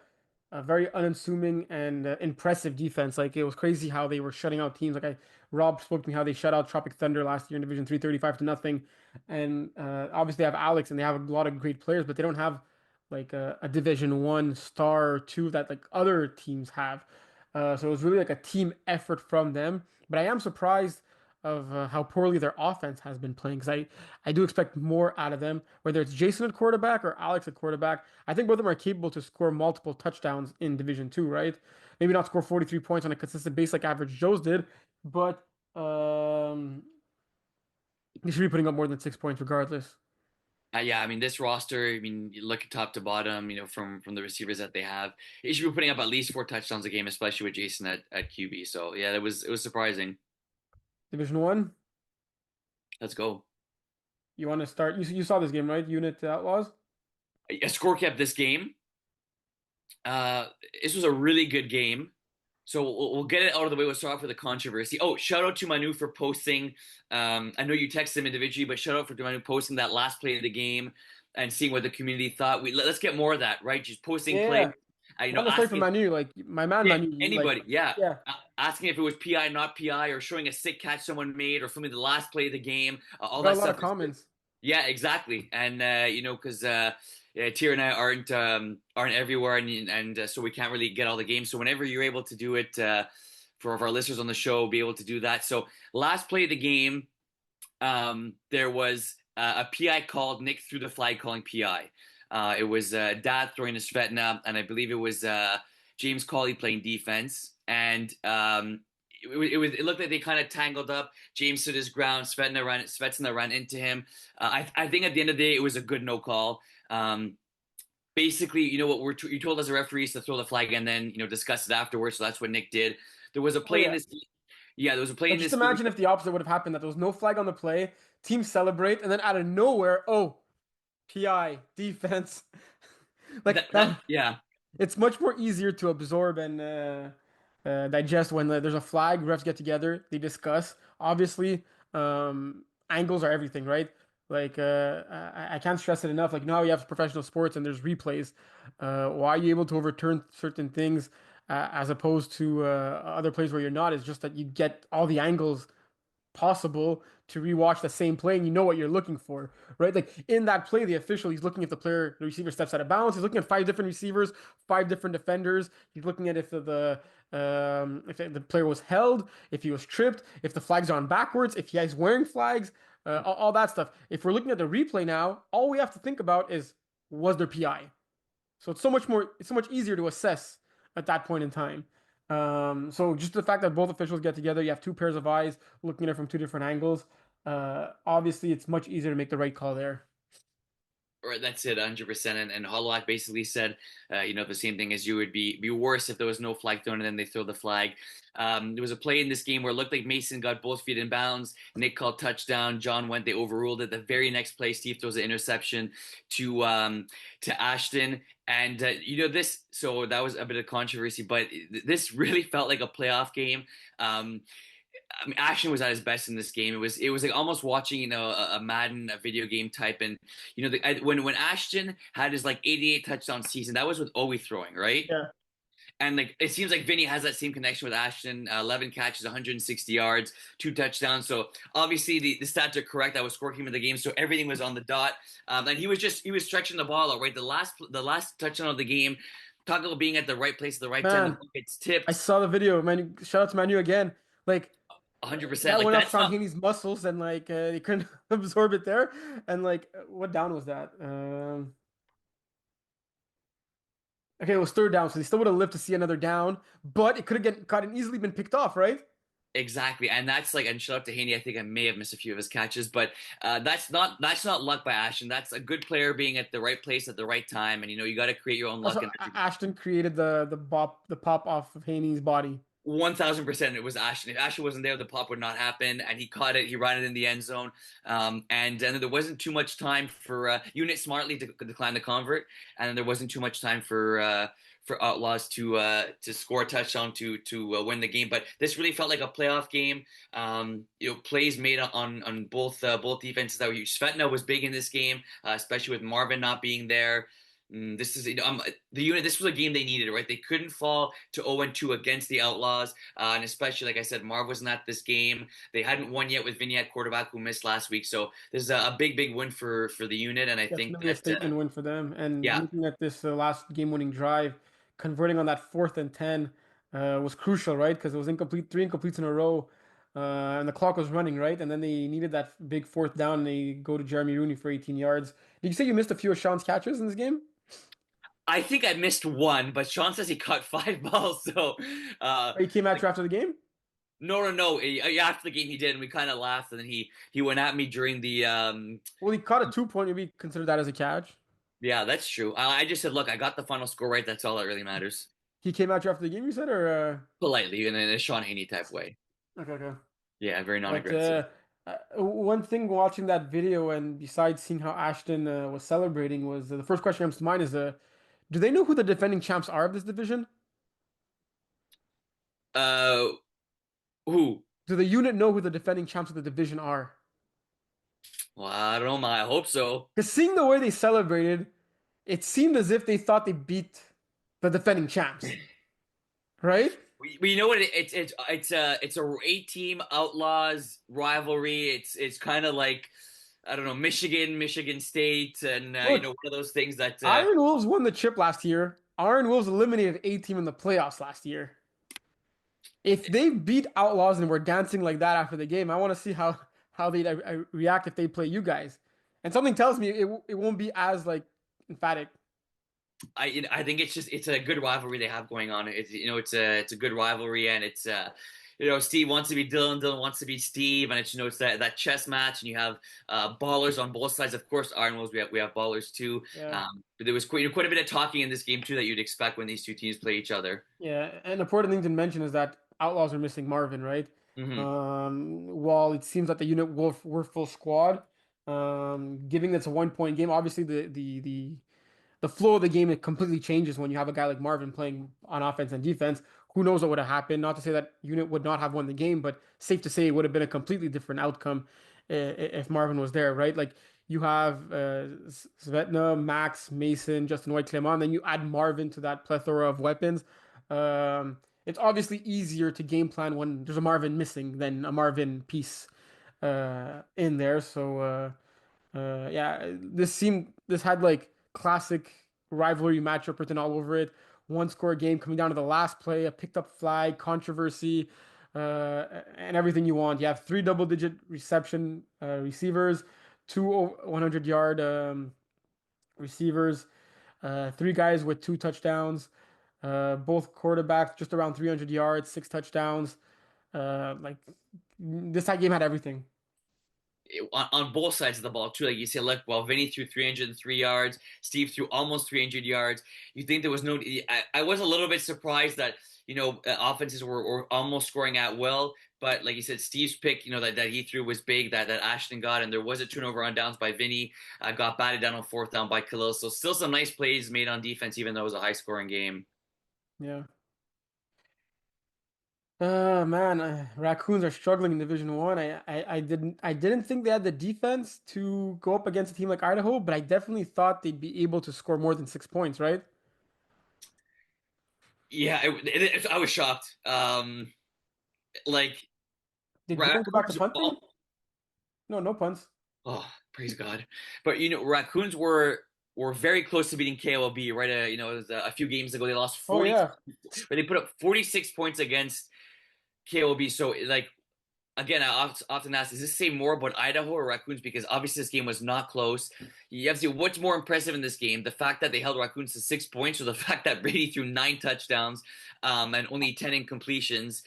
very unassuming and impressive defense. Like it was crazy how they were shutting out teams. Rob spoke to me how they shut out Tropic Thunder last year in Division Three, 35-0. And obviously they have Alex and they have a lot of great players, but they don't have like a Division One star or two that like other teams have. So it was really like a team effort from them. But I am surprised of how poorly their offense has been playing because I do expect more out of them, whether it's Jason at quarterback or Alex at quarterback. I think both of them are capable to score multiple touchdowns in Division Two, right? Maybe not score 43 points on a consistent base like Average Joe's did, but they should be putting up more than 6 points regardless. Yeah, I mean this roster. I mean, you look at top to bottom. From the receivers that they have, they should be putting up at least 4 touchdowns a game, especially with Jason at QB. So yeah, it was surprising. Division One, Let's go. you want to start? You saw this game, right? Unit Outlaws. A score kept this game. Uh, this was a really good game. So we'll get it out of the way. We'll start off with the controversy. Oh, shout out to Manu for posting. I know you texted him individually, but shout out for Manu posting that last play of the game and seeing what the community thought. Let's get more of that, right? Just posting Yeah, plays, yeah. Not necessarily for asking Manu, like my man yeah, Manu, like anybody, yeah, yeah, asking if it was PI, not PI, or showing a sick catch someone made, or filming the last play of the game. All got that a lot of stuff is good. comments. Yeah, exactly. And because yeah, Tier and I aren't everywhere, and so we can't really get all the games. So whenever you're able to do it for our listeners on the show, be able to do that. So last play of the game, there was a PI called. Nick threw the flag calling PI. It was Dad throwing to Svetna, and I believe it was James Cawley playing defense. And it looked like they kind of tangled up. James stood his ground. Svetsna ran into him. I think at the end of the day, it was a good no call. Basically, what you told as a referee is to throw the flag and then discuss it afterwards. So that's what Nick did. There was a Oh play in yeah. this. Yeah, there was a play But in just this game. imagine if the opposite would have happened, that there was no flag on the play, team celebrate, and then out of nowhere, oh, PI, defense. That Like that that, yeah. it's much more easier to absorb and digest when there's a flag, refs get together, they discuss. Obviously, angles are everything, right? Like I can't stress it enough. Like now you have professional sports and there's replays. Why are you able to overturn certain things as opposed to other plays where you're not? Is just that you get all the angles possible to rewatch the same play and you know what you're looking for, right? Like in that play, the official, he's looking if the receiver steps out of bounds. He's looking at five different receivers, five different defenders. He's looking at if the player was held, if he was tripped, if the flags are on backwards, if he's wearing flags, all that stuff. If we're looking at the replay now, all we have to think about is was there PI? So it's so much easier to assess at that point in time. So just the fact that both officials get together, you have two pairs of eyes looking at it from two different angles. Obviously, it's much easier to make the right call there. Or that's it, 100%. And Holowak basically said, the same thing as you would be worse if there was no flag thrown and then they throw the flag. There was a play in this game where it looked like Mason got both feet in bounds. Nick called touchdown. John went. They overruled it. The very next play, Steve throws an interception to Ashton. And this. So that was a bit of controversy, but this really felt like a playoff game. I mean, Ashton was at his best in this game. It was like almost watching a Madden, a video game type. And when Ashton had his like 88 touchdown season, that was with Owie throwing, right? Yeah, And like it seems like Vinny has that same connection with Ashton. 11 catches, 160 yards, 2 touchdowns. So obviously the stats are correct. I was scoring him in the game, so everything was on the dot. And he was stretching the ball out, right. The last touchdown of the game. Talk about being at the right place at the right time. The man, ball gets I tipped. saw the video. Man, shout out to Manu again. Like 100%. That Like went up that's Sean not Haney's muscles, and like they couldn't absorb it there. And like, what down was that? Okay, it was third down, so they still would have lived to see another down, but it could have gotten easily been picked off, right? exactly, and that's like, and shout out to Haney. I think I may have missed a few of his catches, but that's not luck by Ashton. That's a good player being at the right place at the right time, and you got to create your own luck Also, in every game. Ashton created the pop off of Haney's body. 1000%, it was Ashton. If Ashton wasn't there, the pop would not happen, and he caught it. He ran it in the end zone, and then there wasn't too much time for Unit smartly to decline the convert, and then there wasn't too much time for Outlaws to score a touchdown to win the game. But this really felt like a playoff game. Plays made on both defenses that were huge. Svetna was big in this game, especially with Marvin not being there. This is the unit. This was a game they needed, right? They couldn't fall to 0-2 against the Outlaws, and especially like I said, Marv wasn't at this game. They hadn't won yet with Vinny at quarterback, who missed last week. So this is a big win for the unit, and I think Definitely a that statement win for them. And yeah, looking at this last game-winning drive, converting on that 4th and 10 was crucial, right? Because it was incomplete, three incompletes in a row, and the clock was running, right? And then they needed that big fourth down, and they go to Jeremy Rooney for 18 yards. Did you say you missed a few of Sean's catches in this game? I think I missed one, but Sean says he caught 5 balls. So Or he came at like you after the game? no. After the game he did, and we kind of laughed, and then he went at me during the Well, he caught a 2 point. Maybe consider that as a catch. yeah, that's true. I just said, look, I got the final score right. That's all that really matters. He came at you after the game, you said, or Politely in a Sean Haney type way. okay, okay. Yeah, very But non-aggressive. one thing watching that video, and besides seeing how Ashton was celebrating, was the first question that comes to mind is do they know who the defending champs are of this division? Uh, who? Do the unit know who the defending champs of the division are? Well, I don't know, I hope so. Because seeing the way they celebrated, it seemed as if they thought they beat the defending champs, right? We know what it's a 8 team Outlaws rivalry. It's kind of like I don't know, Michigan State, and Look, one of those things that Iron Wolves won the chip last year. Iron Wolves eliminated A-Team in the playoffs last year. If they beat Outlaws and were dancing like that after the game, I want to see how they react if they play you guys. And something tells me it won't be as like emphatic. I think it's a good rivalry they have going on. It's a good rivalry, and it's Steve wants to be Dylan, Dylan wants to be Steve, and it's that chess match, and you have ballers on both sides. Of course, Iron Wolves we have ballers too. Yeah, But there was quite a bit of talking in this game too that you'd expect when these two teams play each other. yeah. And important thing to mention is that Outlaws are missing Marvin, right? Hmm. While it seems that the unit were full squad, giving this a 1 point game, obviously the flow of the game it completely changes when you have a guy like Marvin playing on offense and defense. Who knows what would have happened? Not to say that unit would not have won the game, but safe to say it would have been a completely different outcome if Marvin was there, right? Like you have Svetna, Max, Mason, Justin White, Clement, then you add Marvin to that plethora of weapons. It's obviously easier to game plan when there's a Marvin missing than a Marvin piece in there. So yeah, this had like classic rivalry matchup written all over it. One score game coming down to the last play, a picked up flag, controversy, and everything you want. You have three double-digit reception receivers, two 100-yard receivers, three guys with two touchdowns, both quarterbacks just around 300 yards, six touchdowns. Like this game had everything. On both sides of the ball too. Like you say, look, well, Vinny threw 303 yards, Steve threw almost 300 yards. You think there was no? I was a little bit surprised that offenses were almost scoring at will, but like you said, Steve's pick, that he threw was big. That Ashton got, and there was a turnover on downs by Vinny. Got batted down on fourth down by Khalil. So still some nice plays made on defense, even though it was a high scoring game. Yeah. Man, Raccoons are struggling in Division One. I didn't think they had the defense to go up against a team like Idaho, but I definitely thought they'd be able to score more than 6 points, right? Yeah, I was shocked. Like Did Dylan go back to Raccoons. punting? No, no punts. Oh, praise God! But Raccoons were very close to beating KOB, right? It was a few games ago. They lost Oh 40, yeah, but they put up 46 points against KOB. So like again, I often ask, does this say more about Idaho or Raccoons? Because obviously this game was not close. You have to see what's more impressive in this game: the fact that they held Raccoons to 6 points, or the fact that Brady threw 9 touchdowns, and only 10 incompletions.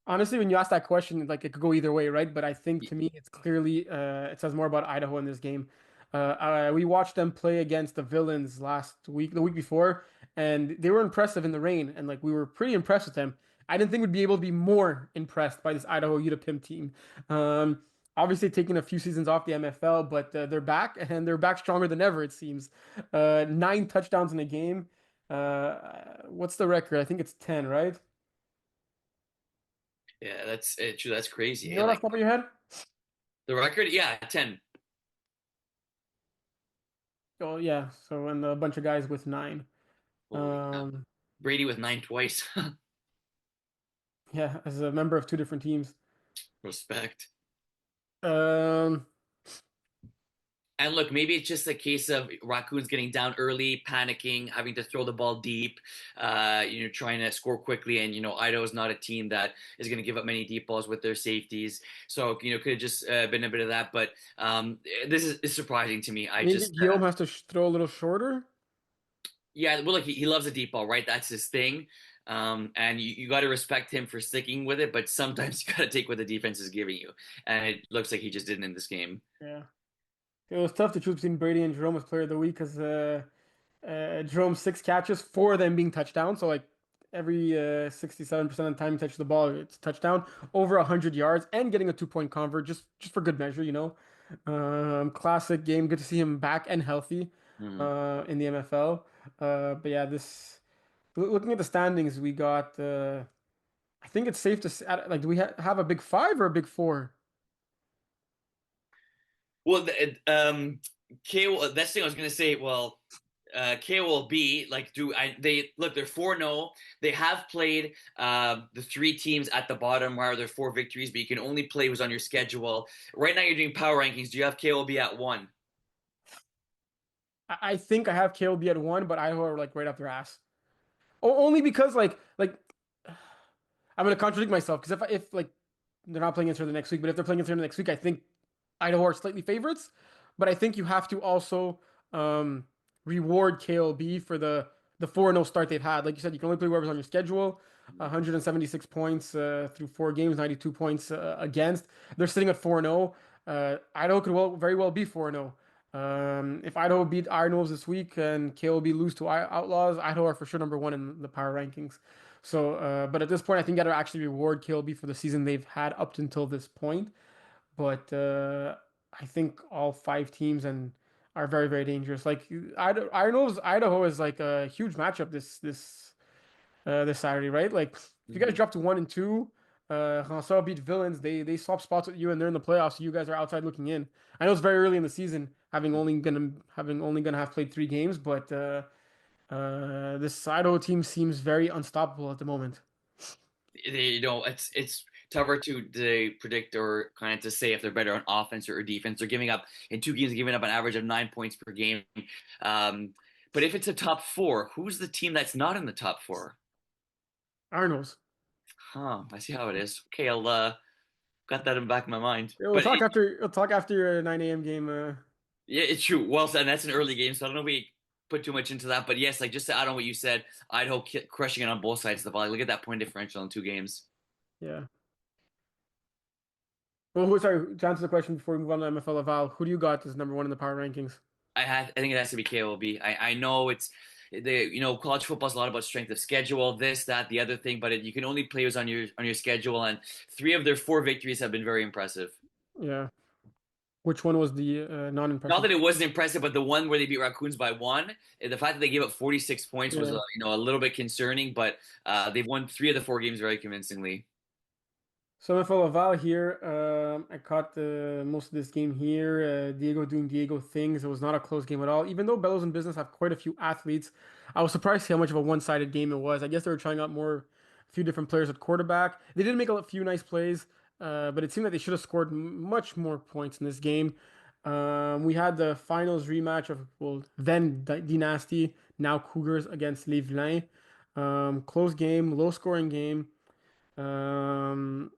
Honestly, when you ask that question, like it could go either way, right? But I think to me, it's clearly it says more about Idaho in this game. We watched them play against the Villains last week, the week before, and they were impressive in the rain, and like we were pretty impressed with them. I didn't think we'd be able to be more impressed by this Idaho UW team. Obviously, taking a few seasons off the MFL, but they're back, and they're back stronger than ever, it seems. 9 touchdowns in a game. What's the record? I think it's 10, right? Yeah, that's true. That's crazy. You Eh? know that off Like the top of your head? the record, yeah, 10. Oh yeah, so and a bunch of guys with 9. Holy cow. Um, Brady with 9 twice. yeah, as a member of two different teams. Respect. Um, And look, maybe it's just a case of Raccoons getting down early, panicking, having to throw the ball deep, trying to score quickly. And, Idaho is not a team that is going to give up many deep balls with their safeties. So, could have just been a bit of that. But this is surprising to me. I maybe just, Guillaume has to throw a little shorter. yeah, well, look, he loves a deep ball, right? That's his thing. And you got to respect him for sticking with it. But sometimes you got to take what the defense is giving you. And it looks like he just didn't in this game. Yeah, it was tough to choose between Brady and Jerome as player of the week because Jerome's 6 catches, 4 of them being touchdowns. So like every 67% of the time he touches the ball, it's a touchdown, over 100 yards, and getting a 2-point convert just for good measure, you know. Classic game. Good to see him back and healthy Mhm. in the MFL. But yeah, this looking at the standings, we got. I think it's safe to say, like, do we have a big five or a big four? Well, K. That's the thing I was gonna say. Well, K will be like, do I? They look. They're 4-0. They have played the three teams at the bottom where they're 4 victories, but you can only play who's on your schedule. Right now, you're doing power rankings. Do you have KLB at 1? I think I have KLB at 1, but Idaho are like right up their ass. Only because like I'm gonna contradict myself because if like they're not playing against her the next week, but if they're playing against her the next week, I think Idaho are slightly favorites. But I think you have to also um, reward KLB for the 4-0 start they've had. Like you said, you can only play whoever's on your schedule. 176 points through 4 games, 92 points against. They're sitting at 4-0. Idaho could very well be 4-0. If Idaho beat Iron Wolves this week and KLB lose to Outlaws, Idaho are for sure number 1 in the power rankings. So, but at this point, I think you got to actually reward KLB for the season they've had up until this point. But I think all 5 teams and are very, very dangerous. Like I know Idaho is like a huge matchup this Saturday, right? Like if you guys Mhm. drop to 1 and 2, Rançon beat Villains. They swap spots with you and they're in the playoffs. So you guys are outside looking in. I know it's very early in the season, having only gonna have played 3 games, but this Idaho team seems very unstoppable at the moment. It's tougher to predict or kind of to say if they're better on offense or defense. They're giving up in 2 games, giving up an average of 9 points per game. Um, but if it's a top four, who's the team that's not in the top four? Arnold's. Huh, I see how it is. Okay, I'll got that in the back of my mind. Yeah, we'll But talk after. We'll talk after your 9 a.m. game. yeah, it's true. Well said. And that's an early game, so I don't know if we put too much into that. But yes, like just to add on what you said, Idaho crushing it on both sides of the ball. Look at that point differential in 2 games. Yeah. Well, sorry, to answer the question before we move on to MFL Laval, who do you got as number 1 in the power rankings? I think it has to be KOB. I know it's college football is a lot about strength of schedule, this, that, the other thing, but you can only play who's on your schedule, and 3 of their 4 victories have been very impressive. Yeah. Which one was the Not non-impressive? that it wasn't impressive, but the one where they beat Raccoons by 1, the fact that they gave up 46 points was Yeah. a little bit concerning, but they've won 3 of the 4 games very convincingly. So MFL Laval here. I caught most of this game here. Diego doing Diego things. It was not a close game at all. Even though Bellows and Business have quite a few athletes, I was surprised to see how much of a one-sided game it was. I guess they were trying out a few different players at quarterback. They did make a few nice plays, but it seemed like they should have scored much more points in this game. We had the finals rematch of, well, then Dynasty, now Cougars against Les Vilains. Close game, low-scoring game. Um,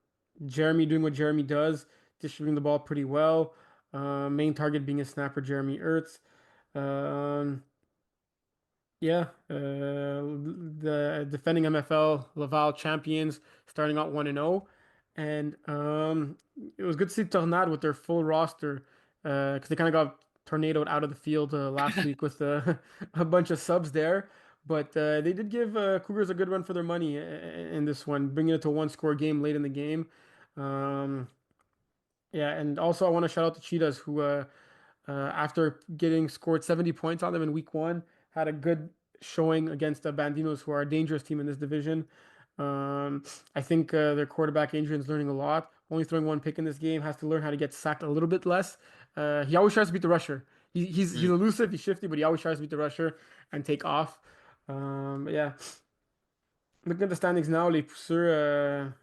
Jeremy doing what Jeremy does, distributing the ball pretty well. Main target being a snapper, Jeremy Ertz. Um, Yeah, the defending MFL Laval champions starting out 1-0. And it was good to see Tornade with their full roster because they kind of got tornadoed out of the field last week with a bunch of subs there. But they did give Cougars a good run for their money in this one, bringing it to a one-score game late in the game. Um, yeah, and also I want to shout out the Cheetahs who after getting scored 70 points on them in week one, had a good showing against the Bandinos, who are a dangerous team in this division. I think their quarterback Adrian's learning a lot. Only throwing one pick in this game, has to learn how to get sacked a little bit less. He always tries to beat the rusher. He's Mm. elusive, he's shifty, but he always tries to beat the rusher and take off. Yeah, looking at the standings now, les pousseurs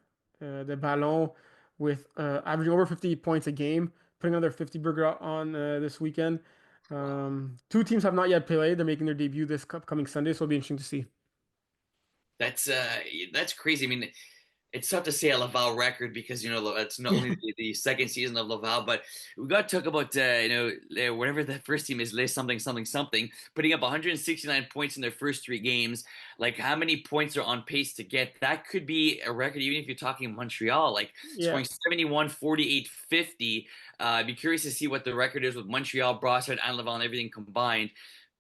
de ballon with averaging over 50 points a game, putting another 50 burger on this weekend. Two teams have not yet played. They're making their debut this upcoming Sunday, so it'll be interesting to see. That's that's crazy. I mean, it's tough to say a Laval record because it's not only the second season of Laval, but we got to talk about whatever the first team is, list something something something, putting up 169 points in their first three games. Like how many points are on pace to get? That could be a record, even if you're talking Montreal, like Yeah, scoring 71, 48, 50. I'd be curious to see what the record is with Montreal, Brossard, and Laval and everything combined.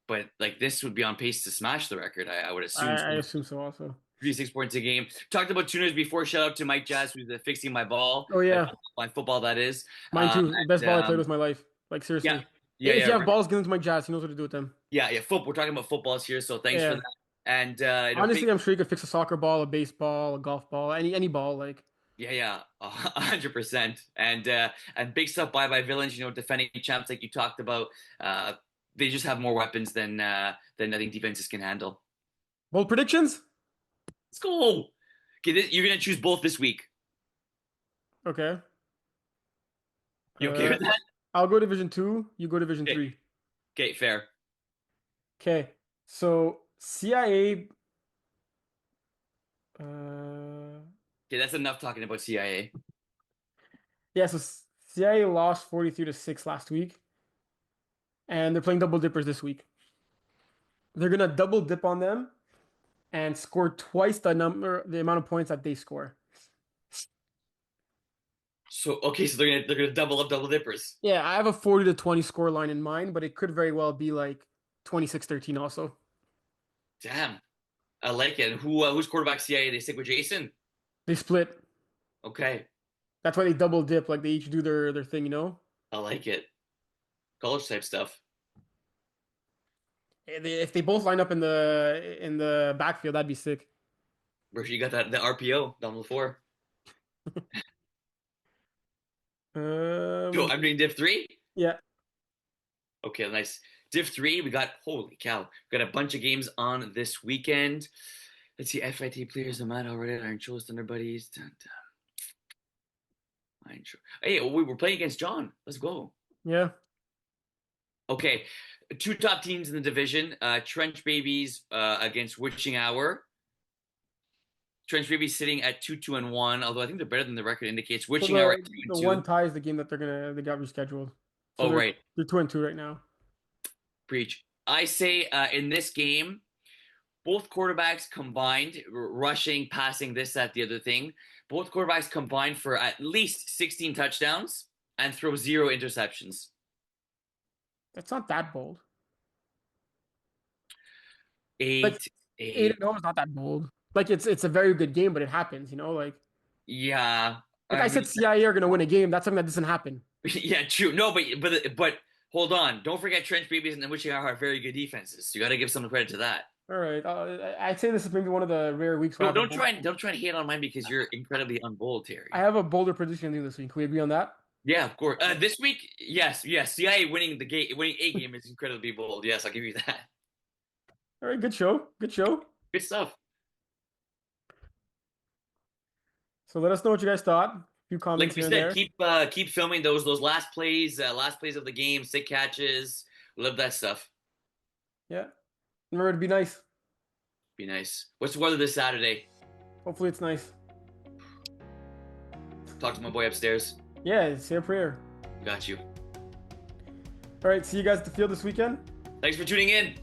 But like this would be on pace to smash the record, I would assume. I assume so also. 36 points a game. Talked about tuners before. Shout out to Mike Jazz, who's fixing my ball, Oh yeah, my football, that is. mine too. The best And ball I played was my life. Like yeah, seriously. yeah, If yeah, you have balls, give them to Mike Jazz. He knows what to do with them. yeah. Football. We're talking about footballs here, so thanks for Yeah. that. And big, Honestly, I'm sure you could fix a soccer ball, a baseball, a golf ball, any ball. Like, yeah, 100%. And big stuff by Villains. Defending champs like you talked about. They just have more weapons than I think defenses can handle. bold predictions? Let's go. Okay, you're gonna choose both this week. Okay. You okay Uh, with that? I'll go Division Two. You go Division Okay, Three. okay, fair. Okay. So CIA. Uh, Okay, that's enough talking about CIA. yeah. So CIA lost 43-6 last week, and they're playing double dippers this week. They're gonna double dip on them and score twice the amount of points that they score. So okay, so they're gonna double up double dippers. Yeah, I have a 40-20 score line in mind, but it could very well be like 26-13 also. Damn, I like it. And who's quarterback CIA? They stick with Jason. They split. Okay, That's why they double dip. Like they each do their thing, you know? I like it. College type stuff. If they both line up in the backfield, that'd be sick. Where you got that the RPO down the floor. Yo, Um, I'm doing Div 3. yeah. Okay, nice. Div 3, we got holy cow. We got a bunch of games on this weekend. Let's see, FIT players, the man already, Iron Chills, Thunder Buddies. Dun, dun. Iron Chills. Hey, we were playing against John. Let's go. Yeah. Okay, two top teams in the division. Trench Babies against Witching Hour. Trench Babies sitting at 2-2-1, although I think they're better than the record indicates. So Witching Hour at the two and the one two. tie is the game that they got rescheduled. So Oh they're right, they're 2-2 right now. preach. I say in this game, both quarterbacks combined, rushing, passing, this, that, the other thing. Both quarterbacks combined for at least 16 touchdowns and throw zero interceptions. That's not that bold. Like Eight, eight eight. and 0 is not that bold. Like it's a very good game, but it happens, you know. Yeah, Like I I mean, said, CIA are gonna win a game. That's something that doesn't happen. yeah, true. No, but hold on. Don't forget Trench Babies and Witching Hour are very good defenses. You got to give some credit to that. All right, I'd say this is maybe one of the rare weeks where No, don't try and hate on mine because you're incredibly unbold, I Terry. have a bolder prediction than you this week. Can we agree on that? Yeah, of course. This week, yes, yes. CIA winning the game, winning a game is incredibly bold. Yes, I'll give you that. All right, good show. Good show. Good stuff. So let us know what you guys thought. A few comments Like we here and said, there. keep filming those last plays of the game, sick catches. Love that stuff. Yeah. Remember to be nice. Be nice. What's the weather this Saturday? Hopefully it's nice. Talk to my boy upstairs. Yeah, say a prayer. Got you. All right, see you guys at the field this weekend. Thanks for tuning in.